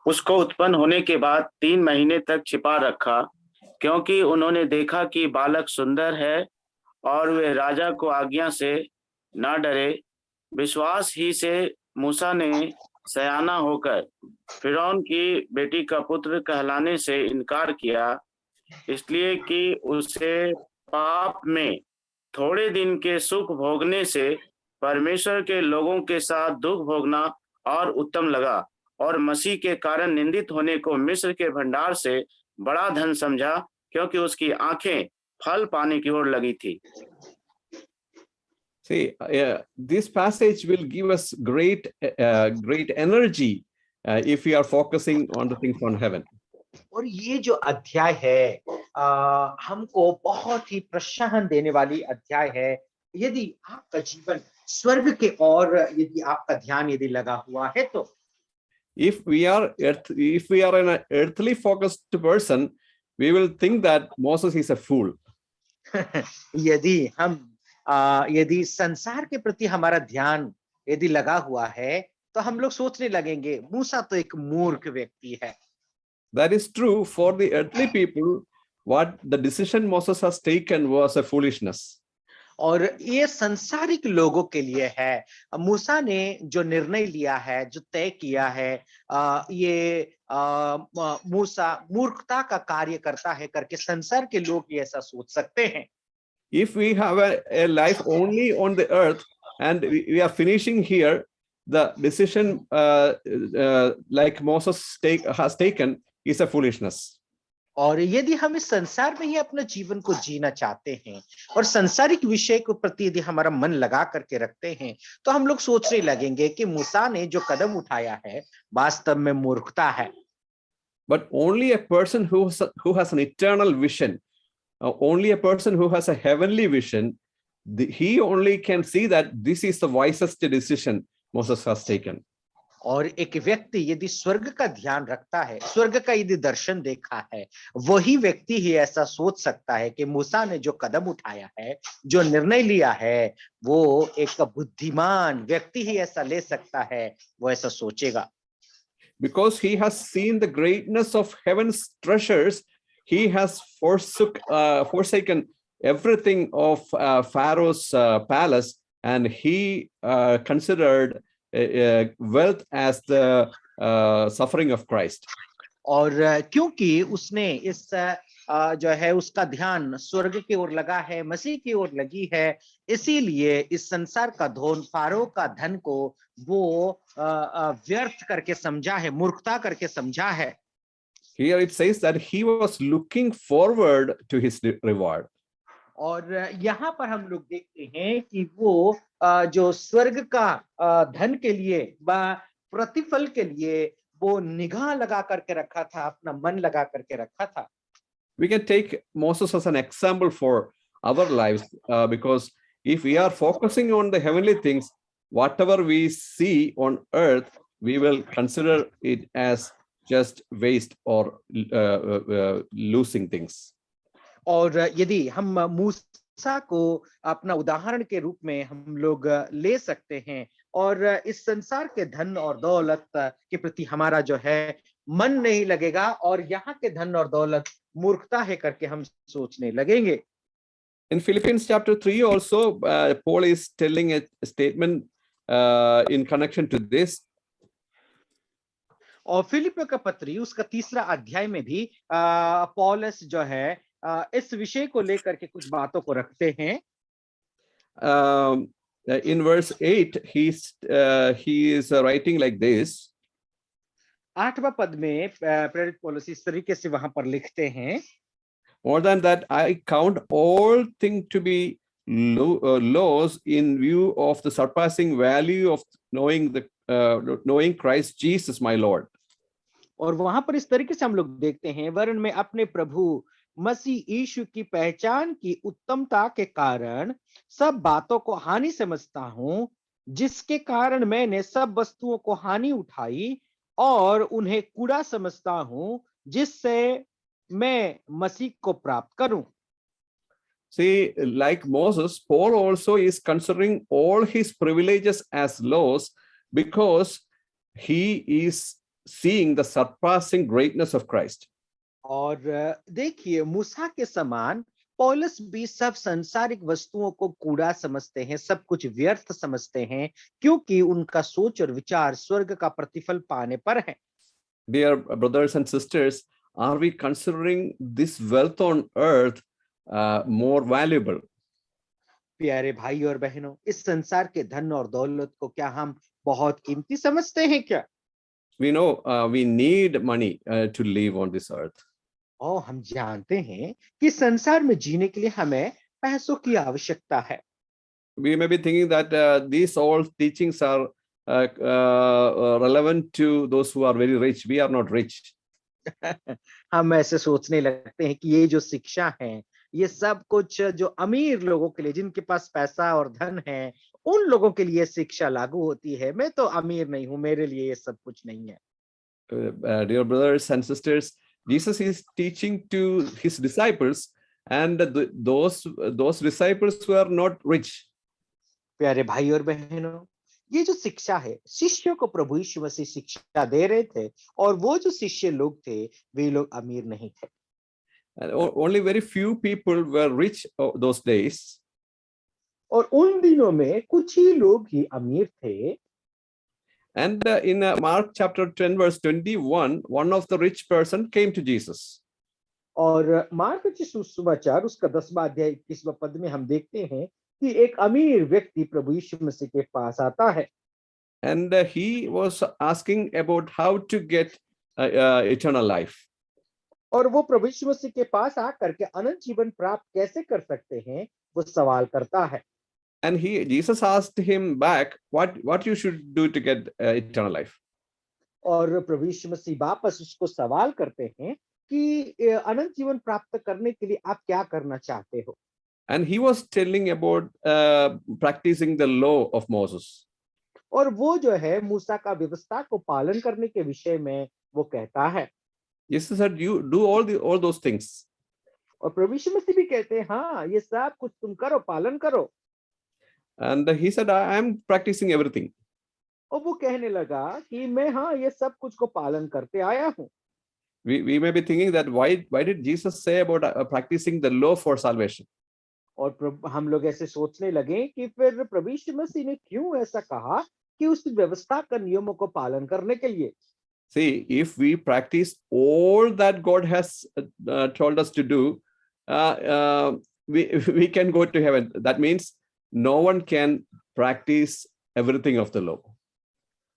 उसको उत्पन्न होने के बाद 3 महीने तक छिपा रखा, क्योंकि उन्होंने देखा कि बालक सुंदर है और वे राजा को आज्ञा से न डरे। विश्वास ही से मूसा ने सयाना होकर फिरौन की बेटी का पुत्र कहलाने से इनकार किया, इसलिए कि उसे पाप में थोड़े दिन के सुख भोगने से परमेश्वर के लोगों के साथ दुख भोगना और उत्तम लगा, और मसीह के कारण निंदित होने को मिस्र के भंडार से बड़ा धन समझा, क्योंकि उसकी आंखें फल पाने की ओर लगी थी। See, this passage will give us great energy if we are focusing on the things on heaven. और ये जो अध्याय है हमको बहुत ही प्रोत्साहन देने वाली अध्याय है। यदि आपका जीवन स्वर्ग के और यदि आपका ध्यान यदि लगा हुआ है तो if we are an earthly focused person, we will think that Moses is a fool. यदि संसार के प्रति हमारा ध्यान यदि लगा हुआ है तो हम लोग सोचने लगेंगे मूसा तो एक मूर्ख व्यक्ति है। That is true for the earthly people. What the decision Moses has taken was a foolishness. और ये संसारिक लोगों के लिए है। मूसा ने जो निर्णय लिया है, जो तय किया है, ये मूसा मूर्खता का कार्य करता है करके संसार के लोग ये ऐसा सोच सकते हैं। If we have a life only on the earth and we are finishing here, the decision like Moses has taken is a foolishness. और यदि हम इस संसार में ही अपना जीवन को जीना चाहते हैं और संसारिक विषय के प्रति यदि हमारा मन लगा करके रखते हैं तो हम लोग सोचने लगेंगे कि मूसा ने जो कदम उठाया है वास्तव में मूर्खता है। But only a person who has an eternal vision, only a person who has a heavenly vision, he only can see that this is the wisest decision Moses has taken. और एक व्यक्ति यदि स्वर्ग का ध्यान रखता है, स्वर्ग का यदि दर्शन देखा है, वही व्यक्ति ही ऐसा सोच सकता है कि मूसा ने जो कदम उठाया है, जो निर्णय लिया है, वो एक बुद्धिमान व्यक्ति ही ऐसा ले सकता है, वो ऐसा सोचेगा। Because he has seen the greatness of heaven's treasures, he has forsaken everything of Pharaoh's palace, and he considered wealth as the suffering of Christ. और क्योंकि उसने इस जो है उसका ध्यान स्वर्ग की ओर लगा है, मसीह की ओर लगी है, इसीलिए इस संसार का धन, फारो का धन को वो व्यर्थ करके समझा है, मूर्खता करके समझा है। Here it says that he was looking forward to his reward. और यहाँ पर हम लोग देखते हैं कि वो जो स्वर्ग का धन के लिए व प्रतिफल के लिए वो निगाह लगा करके रखा था, अपना मन लगा करके रखा था। We can take Moses as an example for our lives because if we are focusing on the heavenly things, whatever we see on earth, we will consider it as just waste or losing things. और यदि हम मूसा को अपना उदाहरण के रूप में हम लोग ले सकते हैं और इस संसार के धन और दौलत के प्रति हमारा जो है मन नहीं लगेगा और यहाँ के धन और दौलत मूर्खता है करके हम सोचने लगेंगे। In Philippians chapter 3 also, Paul is telling a statement in connection to this. और फिलिपियों का पत्री उसका 3रा अध्याय में भी पौलुस जो है इस विषय को लेकर के कुछ बातों को रखते हैं। In verse 8, he is writing like this. 8वां पद में प्रेरित पौलुस इस तरीके से वहां पर लिखते हैं, More than that, I count all things to be loss in view of the surpassing value of knowing Christ Jesus my Lord. और वहां पर इस तरीके से हम लोग देखते हैं, वरन मैं अपने प्रभु मसीह यीशु की पहचान की उत्तमता के कारण सब बातों को हानि समझता हूं, जिसके कारण मैंने सब वस्तुओं को हानि उठाई और उन्हें कूड़ा समझता हूं, जिससे मैं मसीह को प्राप्त करूं। See, like Moses, Paul also is considering all his privileges as loss because he is seeing the surpassing greatness of Christ. और देखिए मूसा के समान पौलुस भी सब सांसारिक वस्तुओं को कूड़ा समझते हैं, सब कुछ व्यर्थ समझते हैं, क्योंकि उनका सोच और विचार स्वर्ग का प्रतिफल पाने पर है। Dear brothers and sisters, are we considering this wealth on earth more valuable? प्यारे भाई और बहनों, इस संसार के धन और दौलत को क्या हम बहुत कीमती समझते हैं क्या? We know we need money to live on this earth. और हम जानते हैं कि संसार में जीने के लिए हमें पैसों की आवश्यकता है। We may be thinking that these all teachings are relevant to those who are very rich. We are not rich. हम ऐसे सोचने लगते हैं कि ये जो शिक्षा है, ये सब कुछ जो अमीर लोगों के लिए, जिनके पास पैसा और धन है, उन लोगों के लिए शिक्षा लागू होती है। मैं तो अमीर नहीं हूं, मेरे लिए ये सब कुछ नहीं है। Dear brothers and sisters, Jesus is teaching to his disciples, and those disciples who are not rich. प्यारे भाई और बहनों, ये जो शिक्षा है, शिष्यों को प्रभु यीशु मसीह शिक्षा दे रहे थे, और वो जो शिष्य लोग थे, वे लोग अमीर नहीं थे। And only very few people were rich those days. और उन दिनों में कुछ ही लोग ही अमीर थे। And in Mark chapter 10 verse 21, one of the rich person came to Jesus. और मार्क के सुसमाचार उसका 10वां अध्याय 21वां पद में हम देखते हैं कि एक अमीर व्यक्ति प्रभु यीशु मसीह के पास आता है। And he was asking about how to get eternal life. और वो प्रभु यीशु मसीह के पास आकर के अनंत जीवन प्राप्त कैसे कर सकते हैं, वो सवाल करता है। And Jesus asked him back, what you should do to get eternal life. और प्रभु यीशु मसीह वापस उसको सवाल करते हैं कि अनंत जीवन प्राप्त करने के लिए आप क्या करना चाहते हो। And he was telling about practicing the law of Moses. और वो जो है मूसा का व्यवस्था को पालन करने के विषय में वो कहता है। Jesus said, you do all those things. और प्रभु यीशु मसीह भी कहते हैं, हाँ ये सब कुछ तुम करो, पालन करो। And he said, I am practicing everything. और वो कहने लगा कि मैं हाँ ये सब कुछ को पालन करते आया हूँ। We may be thinking that why did Jesus say about practicing the law for salvation? और हम लोग ऐसे सोचने लगे कि फिर प्रभु यीशु मसीह ने क्यों ऐसा कहा कि उस व्यवस्था का नियमों को पालन करने के लिए। See, if we practice all that God has told us to do, we can go to heaven. That means no one can practice everything of the law.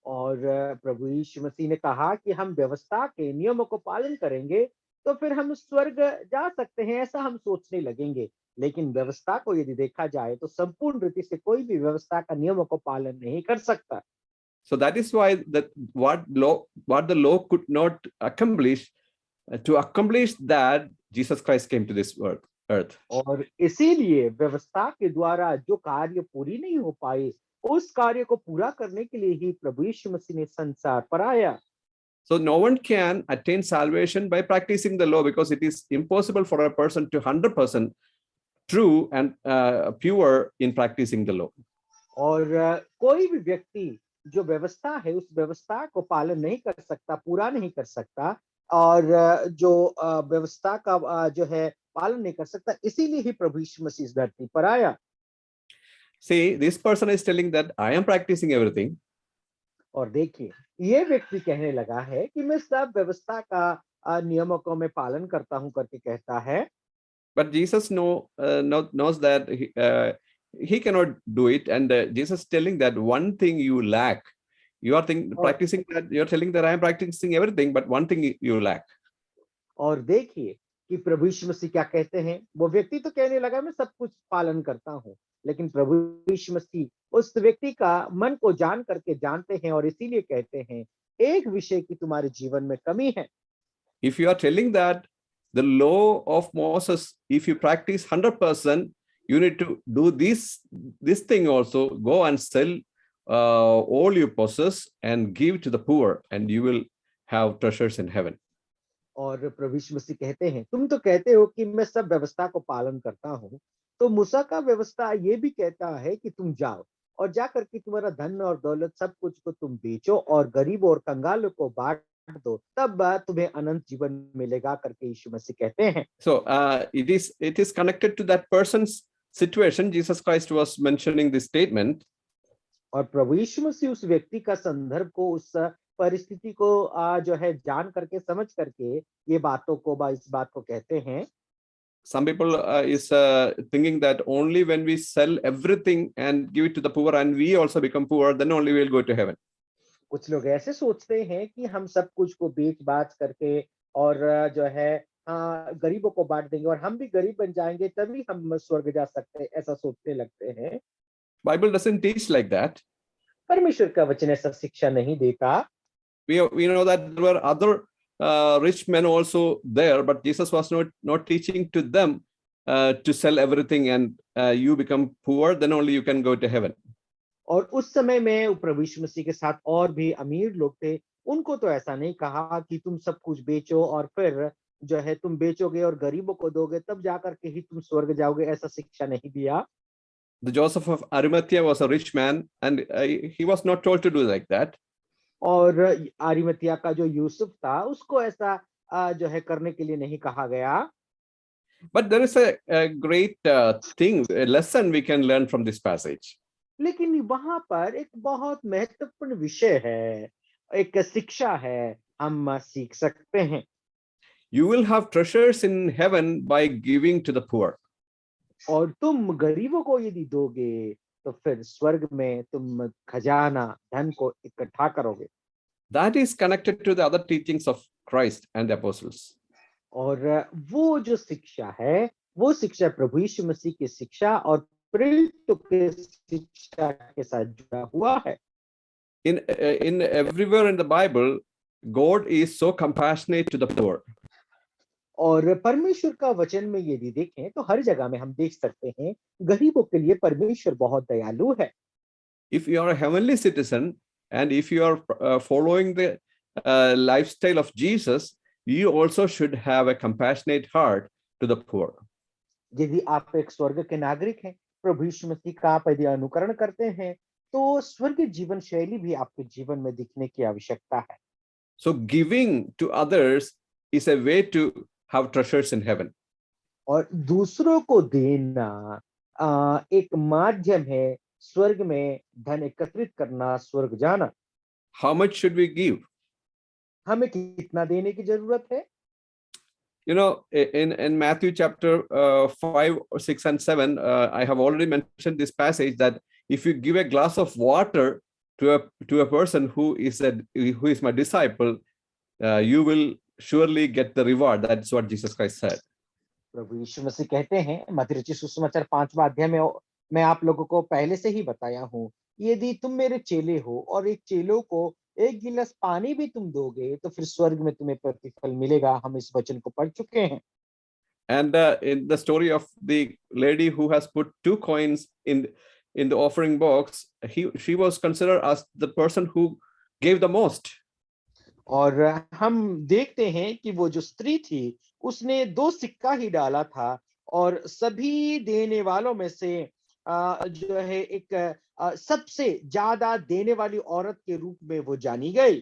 और प्रभु यीशु मसीह ने कहा कि हम व्यवस्था के नियमों को पालन करेंगे तो फिर हम स्वर्ग जा सकते हैं, ऐसा हम सोचने लगेंगे। लेकिन व्यवस्था को यदि देखा जाए तो संपूर्ण रीति से कोई भी व्यवस्था का नियमों को पालन नहीं कर सकता। So that is why what the law could not accomplish, to accomplish that, Jesus Christ came to this earth. और इसीलिए व्यवस्था के द्वारा जो कार्य पूरी नहीं हो पाए, उस कार्य को पूरा करने के लिए ही प्रभु यीशु मसीह ने संसार पर आया। So no one can attain salvation by practicing the law, because it is impossible for a person to 100% true and pure in practicing the law. और कोई भी व्यक्ति जो व्यवस्था है उस व्यवस्था को पालन नहीं कर सकता, पूरा नहीं कर सकता, और जो व्यवस्था का जो है पालन नहीं कर सकता, इसीलिए ही प्रभु यीशु मसीह इस धरती पर आया। See, this person is telling that I am practicing everything. और देखिए, ये व्यक्ति कहने लगा है कि मैं सब व्यवस्था का नियमों को मैं पालन करता हूं करके कहता है। But Jesus knows that he cannot do it, and Jesus telling that one thing you lack. You are practicing that. You are telling that I am practicing everything, but one thing you lack. और देखिए कि प्रभु यीशु मसीह क्या कहते हैं। वो व्यक्ति तो कहने लगा मैं सब कुछ पालन करता हूँ, लेकिन प्रभु यीशु मसीह उस व्यक्ति का मन को जान करके जानते हैं, और इसीलिए कहते हैं एक विषय की तुम्हारे जीवन में कमी है। If you are telling that the law of Moses, if you practice 100%, you need to do this thing also. Go and sell all you possess and give to the poor, and you will have treasures in heaven. और प्रभु यीशु मसीह कहते हैं तुम तो कहते हो कि मैं सब व्यवस्था को पालन करता हूँ, तो मूसा का व्यवस्था ये भी कहता है कि तुम जाओ और जाकर के तुम्हारा धन और दौलत सब कुछ को तुम बेचो और गरीबों और कंगालों को बांट दो, तब तुम्हें अनंत जीवन मिलेगा करके यीशु मसीह कहते हैं। So it is connected to that person's situation. Jesus Christ was mentioning this statement. और प्रभु यीशु मसीह उस व्यक्ति का संदर्भ को, उस परिस्थिति को जो है जान करके समझ करके ये बातों को इस बात को कहते हैं। Some people is thinking that only when we sell everything and give it to the poor and we also become poor, then only we will go to heaven. कुछ लोग ऐसे सोचते हैं कि हम सब कुछ को बेच बाच करके और जो है गरीबों को बांट देंगे और हम भी गरीब बन जाएंगे, तभी हम स्वर्ग जा सकते हैं, ऐसा सोचने लगते हैं। Bible doesn't teach like that. परमेश्वर का वचन ऐसा शिक्षा नहीं देता। We know that there were other rich men also there, but Jesus was not teaching to them to sell everything and you become poor, then only you can go to heaven. और उस समय में प्रभु यीशु मसीह के साथ और भी अमीर लोग थे, उनको तो ऐसा नहीं कहा कि तुम सब कुछ बेचो और फिर जो है तुम बेचोगे और गरीबों को दोगे तब जाकर के ही तुम स्वर्ग जाओगे, ऐसा शिक्षा नहीं दिया। The Joseph of Arimathea was a rich man and he was not told to do like that. और अरिमतिया का जो यूसुफ था उसको ऐसा जो है करने के लिए नहीं कहा गया। But there is a great thing, a lesson we can learn from this passage. लेकिन वहां पर एक बहुत महत्वपूर्ण विषय है, एक शिक्षा है, हम सीख सकते हैं। You will have treasures in heaven by giving to the poor. और तुम गरीबों को यदि दोगे तो फिर स्वर्ग में तुम खजाना धन को इकट्ठा करोगे। That is connected to the other teachings of Christ and the apostles. और वो जो शिक्षा है वो शिक्षा प्रभु यीशु मसीह की शिक्षा और प्रेरितों की शिक्षा के साथ जुड़ा हुआ है। In everywhere in the Bible, God is so compassionate to the poor. और परमेश्वर का वचन में यदि देखें तो हर जगह में हम देख सकते हैं गरीबों के लिए परमेश्वर बहुत दयालु है। If you are a heavenly citizen and if you are following the lifestyle of Jesus, you also should have a compassionate heart to the poor. यदि आप एक स्वर्ग के नागरिक हैं, प्रभु यीशु मसीह का आप यदि अनुकरण करते हैं, तो स्वर्गीय जीवन शैली भी आपके जीवन में दिखने की आवश्यकता है। So giving to others is a way to have treasures in heaven. और दूसरों को देना एक माध्यम है स्वर्ग में धन एकत्रित करना, स्वर्ग जाना। How much should we give? हमें कितना देने की जरूरत है? You know, in Matthew chapter 5, 6, and 7, I have already mentioned this passage that if you give a glass of water to a person who is my disciple, you will surely get the reward. That's what Jesus Christ said. प्रभु यीशु मसीह कहते हैं मत्ती रचित सुसमाचार 5वां अध्याय में, मैं आप लोगों को पहले से ही बताया हूँ, यदि तुम मेरे चेले हो और एक चेलों को एक गिलास पानी भी तुम दोगे तो फिर स्वर्ग में तुम्हें प्रतिफल मिलेगा। हम इस वचन को पढ़ चुके हैं। And in the story of the lady who has put 2 coins in the offering box, she was considered as the person who gave the most. और हम देखते हैं कि वो जो स्त्री थी उसने 2 सिक्का ही डाला था और सभी देने वालों में से जो है एक सबसे ज्यादा देने वाली औरत के रूप में वो जानी गई।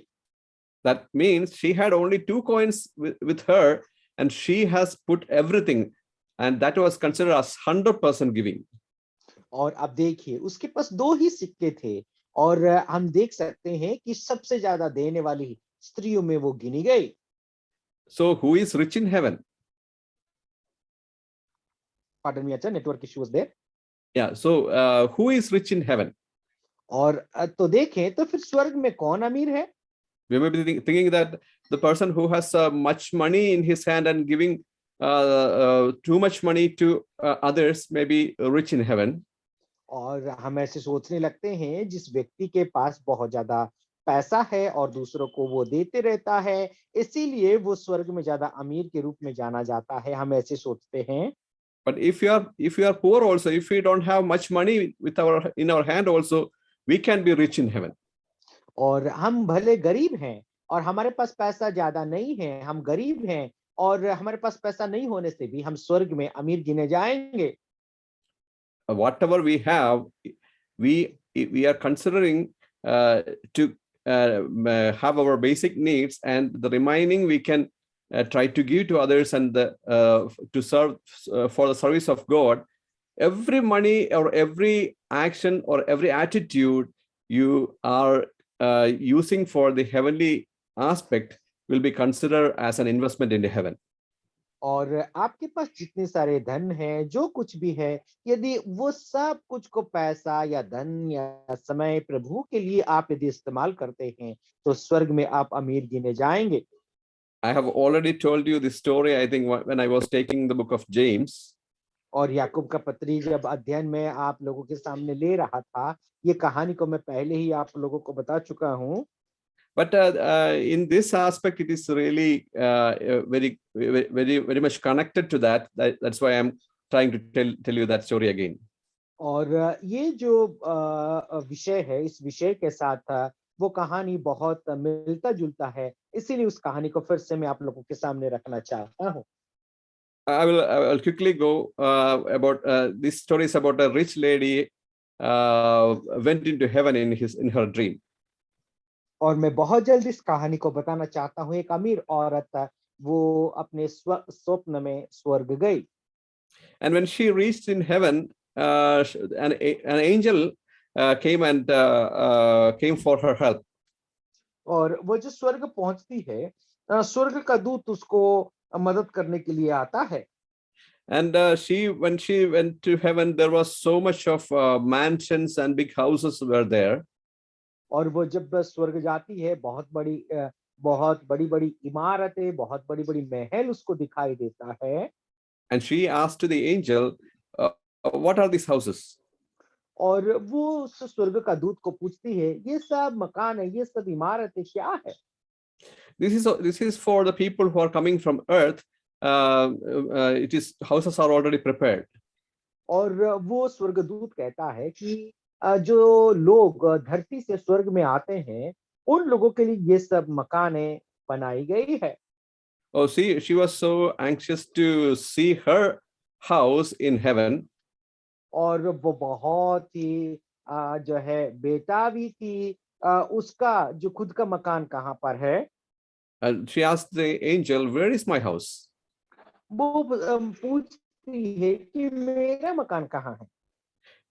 That means she had only 2 coins with her, and she has put everything, and that was considered as 100% giving. और अब देखिए उसके पास 2 ही सिक्के थे और हम देख सकते हैं कि सबसे ज्यादा देने वाली स्त्रियों में वो गिनी गई। So who is rich in heaven? Pardon me, अच्छा network issue was there. Yeah, so who is rich in heaven? और तो देखें तो फिर स्वर्ग में कौन अमीर है? We may be thinking that the person who has much money in his hand and giving too much money to others may be rich in heaven. और हम ऐसे सोचने लगते हैं जिस व्यक्ति के पास बहुत ज्यादा पैसा है और दूसरों को वो देते रहता है, इसीलिए वो स्वर्ग में ज्यादा अमीर के रूप में जाना जाता है। हम ऐसे सोचते हैं। But if you are poor also, if we don't have much money in our hand also, we can be rich in heaven. और हम भले गरीब हैं और हमारे पास पैसा ज्यादा नहीं है, हम गरीब हैं और हमारे पास पैसा नहीं होने से भी हम स्वर्ग में अमीर गिने जाएंगे। Whatever we have, we are considering to have our basic needs, and the remaining we can try to give to others and to serve for the service of God. Every money or every action or every attitude you are using for the heavenly aspect will be considered as an investment into heaven. और आपके पास जितने सारे धन है, जो कुछ भी है, यदि वो सब कुछ को पैसा या धन या समय प्रभु के लिए आप यदि इस्तेमाल करते हैं तो स्वर्ग में आप अमीर गिने जाएंगे। I have already told you this story, I think, when I was taking the book of James. और याकूब का पत्री जब अध्ययन में आप लोगों के सामने ले रहा था, ये कहानी को मैं पहले ही आप लोगों को बता चुका हूँ। But in this aspect, it is really very much connected to that. That's why I'm trying to tell you that story again. और ये जो विषय है, इस विषय के साथ वो कहानी बहुत मिलता जुलता है, इसीलिए उस कहानी को फिर से मैं आप लोगों के सामने रखना चाहता हूँ। I will quickly go about this story is about a rich lady went into heaven in her dream. और मैं बहुत जल्द इस कहानी को बताना चाहता हूँ। एक अमीर औरत वो अपने स्वप्न में स्वर्ग गई। And when she reached in heaven, an angel came and came for her help. और वो जो स्वर्ग पहुंचती है, स्वर्ग का दूत उसको मदद करने के लिए आता है। And when she went to heaven, there was so much of mansions and big houses were there. और वो जब स्वर्ग जाती है, बहुत बड़ी बड़ी इमारतें, बहुत बड़ी बड़ी महल उसको दिखाई देता है। And she asked to the angel, what are these houses? और वो उस स्वर्ग का दूत को पूछती है, ये सब मकान है, ये सब इमारतें क्या है? This is for the people who are coming from earth. It is houses are already prepared. और वो स्वर्गदूत कहता है कि जो लोग धरती से स्वर्ग में आते हैं, उन लोगों के लिए ये सब मकानें बनाई गई है। Oh, see, she was so anxious to see her house in heaven. और वो बहुत ही जो है बेताबी थी, उसका जो खुद का मकान कहाँ पर है। And she asked the angel, where is my house? वो पूछती है कि मेरा मकान कहाँ है।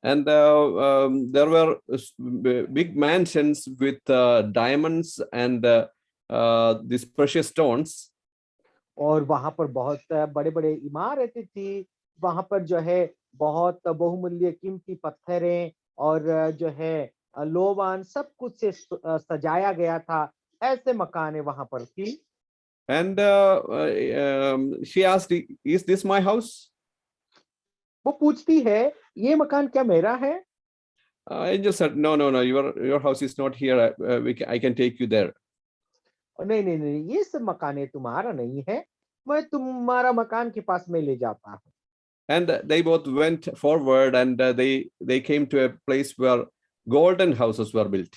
And there were big mansions with diamonds and these precious stones. और वहां पर बहुत बड़े बड़े इमारतें थी, वहां पर जो है बहुत बहुमूल्य कीमती पत्थरें और जो है लोबान सब कुछ से सजाया गया था, ऐसे मकाने वहां पर थी। And she asked, "Is this my house?" वो पूछती है, ये मकान क्या मेरा है? Angel said, "No, no, no. Your house is not here. I can take you there." और नहीं नहीं नहीं, ये सब मकान तुम्हारा नहीं है, मैं तुम्हारा मकान के पास में ले जाता हूँ। And they both went forward, and they came to a place where golden houses were built.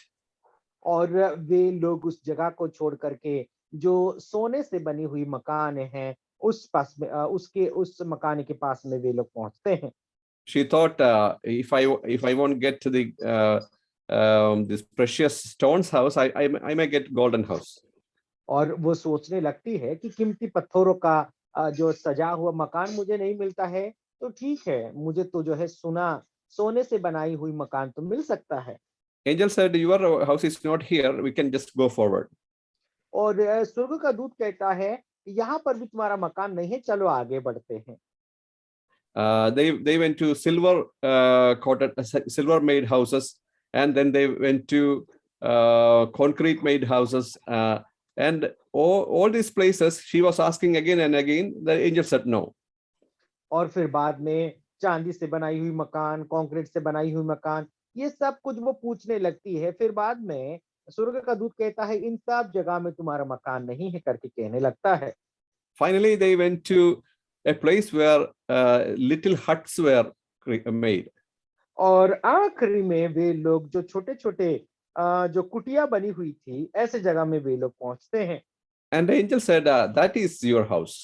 और वे लोग उस जगह को छोड़ करके जो सोने से बनी हुई मकान है उस पास में उस मकान के पास में वे लोग पहुंचते हैं। She thought, if I won't get to the this precious stones house, I may get golden house. और वो सोचने लगती है कि कीमती पत्थरों का जो सजा हुआ मकान मुझे नहीं मिलता है, तो ठीक है, मुझे तो जो है सोने से बनाई हुई मकान तो मिल सकता है। Angel said, "Your house is not here. We can just go forward." और स्वर्ग का दूत कहता है, यहाँ पर भी तुम्हारा मकान नहीं है, चलो आगे बढ़ते हैं। They went to silver made houses, and then they went to concrete made houses, and all these places she was asking again and again. The angel said no. और फिर बाद में चांदी से बनाई हुई मकान, कंक्रीट से बनाई हुई मकान, ये सब कुछ वो पूछने लगती है। फिर बाद में स्वर्ग का दूत कहता है, इन सब जगह में तुम्हारा मकान नहीं है करके कहने लगता है। Finally, they went to a place where little huts were made. और आखिरी में वे लोग जो छोटे-छोटे जो कुटिया बनी हुई थी, ऐसे जगह में वे लोग पहुंचते हैं। And the angel said, "That is your house."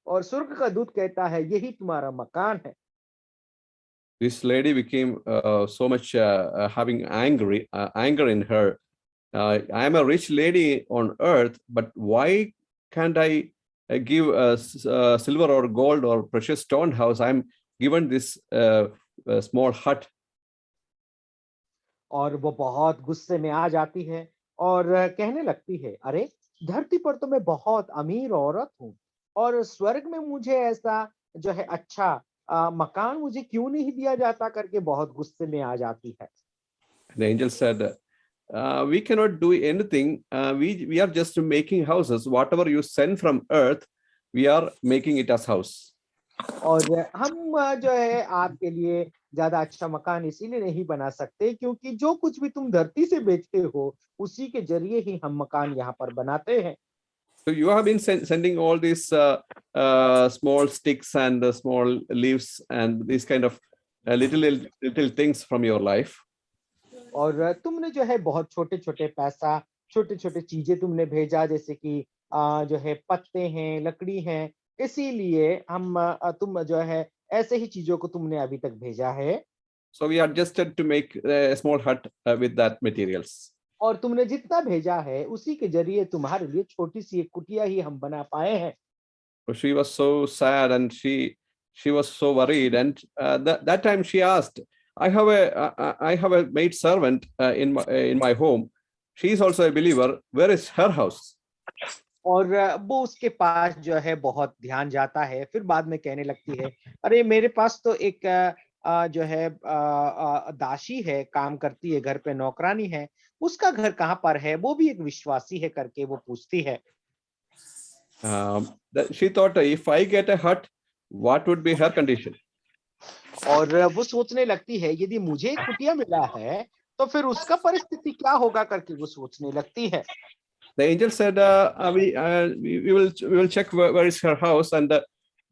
और स्वर्ग का दूत कहता है, यही तुम्हारा मकान है। This lady became so much having anger in her. I am a rich lady on earth, but why can't I give a silver or gold or precious stone house? I'm given this small hut. और वो बहुत गुस्से में आ जाती है और कहने लगती है, अरे धरती पर तो मैं बहुत अमीर औरत हूँ और स्वर्ग में मुझे ऐसा जो है अच्छा मकान मुझे क्यों नहीं दिया जाता करके बहुत गुस्से में आ जाती है। The angel said, "We cannot do anything. We are just making houses. Whatever you send from earth, we are making it as house." और हम जो है आपके लिए ज्यादा अच्छा मकान इसीलिए नहीं बना सकते क्योंकि जो कुछ भी तुम धरती से बेचते हो उसी के जरिए ही हम मकान यहाँ पर बनाते हैं। So you have been sending all these small sticks and small leaves and these kind of little things from your life. और तुमने जो है बहुत छोटे-छोटे पैसा, छोटे-छोटे चीजें तुमने भेजा जैसे कि जो है पत्ते हैं, लकड़ी हैं, इसीलिए हम तुम जो है ऐसे ही चीजों को तुमने अभी तक भेजा है। So we adjusted to make a small hut with that materials. और तुमने जितना भेजा है उसी के जरिए तुम्हारे लिए छोटी सी एक कुटिया ही हम बना पाए हैं। So she was so sad and she was so worried, and that time she asked, I have a maid servant in my home. She is also a believer. Where is her house? और वो उसके पास जो है बहुत ध्यान जाता है। फिर बाद में कहने लगती है, अरे मेरे पास तो एक जो है दासी है, काम करती है, घर पे नौकरानी है, उसका घर कहाँ पर है, वो भी एक विश्वासी है करके वो पूछती है। She thought, if I get a hut, what would be her condition? और वो सोचने लगती है, यदि मुझे एक कुटिया मिला है तो फिर उसका परिस्थिति क्या होगा करके वो सोचने लगती है। The angel said, we will check where is her house, and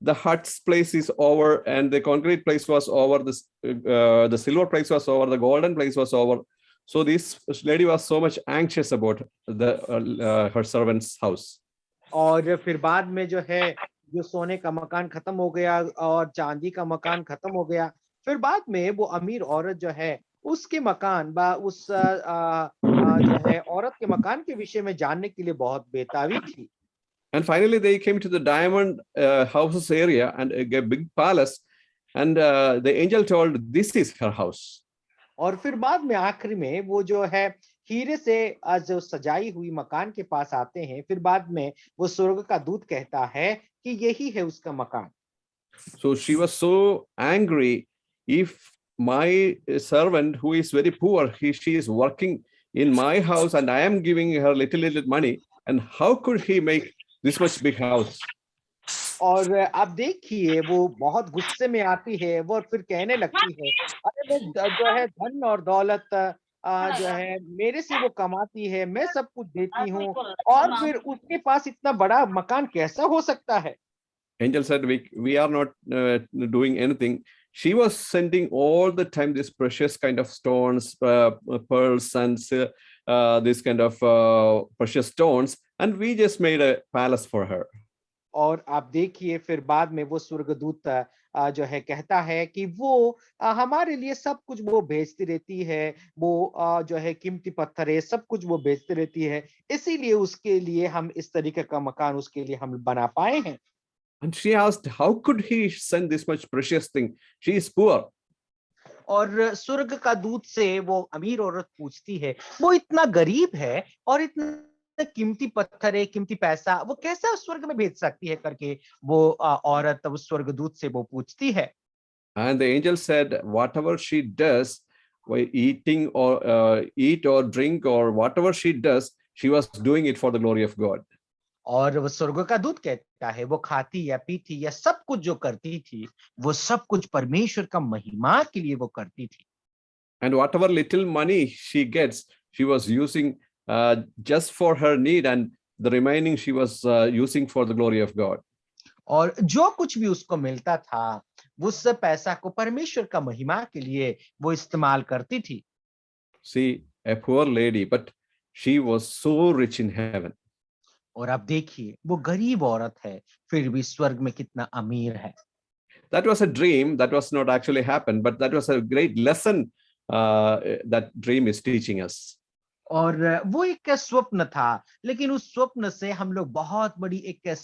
the hut's place is over, and the concrete place was over, the silver place was over, the golden place was over. So this lady was so much anxious about her servant's house. और फिर बाद में जो है जो सोने का मकान खत्म हो गया और चांदी का मकान खत्म हो गया, फिर बाद में वो अमीर औरत जो है उसके मकान उस जो है औरत के मकान के विषय में जानने के लिए बहुत बेताबी थी। And finally they came to the diamond houses area and a big palace, and the angel told, this is her house. और फिर बाद में आखिरी में वो जो है हीरे से जो सजाई हुई मकान के पास आते हैं। फिर बाद में वो स्वर्ग का दूत कहता है कि यही है उसका मकान। So she was so angry. If my servant who is very poor, she is working in my house and I am giving her little money, and how could he make this much big house. और आप देखिए वो बहुत गुस्से में आती है वो और फिर कहने लगती है, अरे वो जो है धन और दौलत जो है मेरे से वो कमाती है, मैं सब कुछ देती हूँ और फिर उसके पास इतना बड़ा मकान कैसा हो सकता है? Angel said, we are not doing anything. She was sending all the time this precious kind of stones, pearls, and this kind of precious stones, and we just made a palace for her. और आप देखिए फिर बाद में वो स्वर्गदूत जो है कहता है कि वो हमारे लिए सब कुछ वो भेजती रहती है, वो जो है कीमती पत्थर है, सब कुछ वो भेजती रहती है, इसीलिए उसके लिए हम इस तरीके का मकान उसके लिए हम बना पाए हैं। And she asked, how could he send this much precious thing? She is poor. और स्वर्ग का दूत से वो अमीर औरत पूछती है, वो इतना गरीब है और इतना कीमती पत्थर है, कीमती पैसा वो कैसे स्वर्ग में भेज सकती है करके वो औरत उस स्वर्गदूत से वो पूछती है। And the angel said, whatever she does, by eating or eat or drink or whatever she does, she was doing it for the glory of God. और वो स्वर्ग का दूत कहता है वो खाती या पीती या सब कुछ जो करती थी वो सब कुछ परमेश्वर का महिमा के लिए वो करती थी। And whatever little money she gets, she was using just for her need, and the remaining she was using for the glory of God. और जो कुछ भी उसको मिलता था वो सब पैसा को परमेश्वर का महिमा के लिए वो इस्तेमाल करती थी। See, a poor lady, but she was so rich in heaven. और आप देखिए वो गरीब औरत है फिर भी स्वर्ग में कितना अमीर है। That was a dream that was not actually happened, but that was a great lesson that dream is teaching us. और वो एक स्वप्न था लेकिन उस स्वप्न से हम लोग बहुत बड़ी एक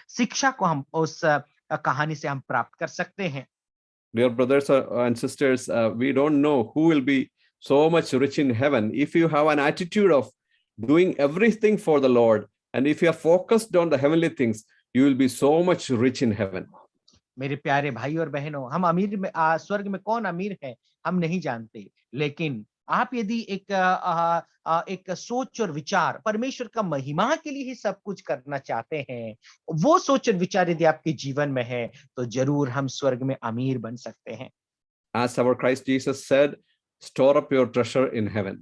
शिक्षा को हम उस कहानी से हम प्राप्त कर सकते हैं। Dear brothers and sisters, we don't know who will be so much rich in heaven. If you have an attitude of doing everything for the Lord, and if you are focused on the heavenly things, you will be so much rich in heaven. मेरे प्यारे भाई और बहनों, हम अमीर में स्वर्ग में कौन अमीर है हम नहीं जानते, लेकिन आप यदि एक सोच और विचार परमेश्वर का महिमा के लिए ही सब कुछ करना चाहते हैं, वो सोच और विचार यदि आपके जीवन में है तो जरूर हम स्वर्ग में अमीर बन सकते हैं। As our Christ Jesus said, store up your treasure in heaven.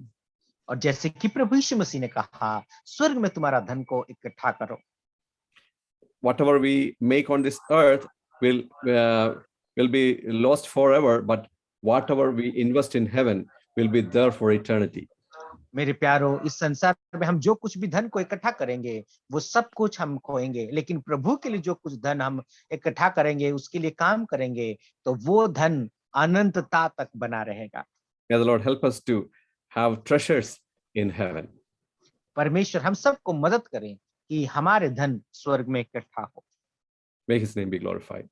और जैसे कि प्रभु यीशु मसीह ने कहा, स्वर्ग में तुम्हारा धन को इकट्ठा करो। Whatever we make on this earth will be lost forever, but whatever we invest in heaven will be there for eternity. मेरे प्यारों, इस संसार में हम जो कुछ भी धन को इकट्ठा करेंगे वो सब कुछ हम खोएंगे, लेकिन प्रभु के लिए जो कुछ धन हम इकट्ठा करेंगे, उसके लिए काम करेंगे, तो वो धन अनंतता तक बना रहेगा। May the Lord help us to have treasures in heaven. परमेश्वर हम सबको मदद करें कि हमारे धन स्वर्ग में इकट्ठा हो। May his name be glorified.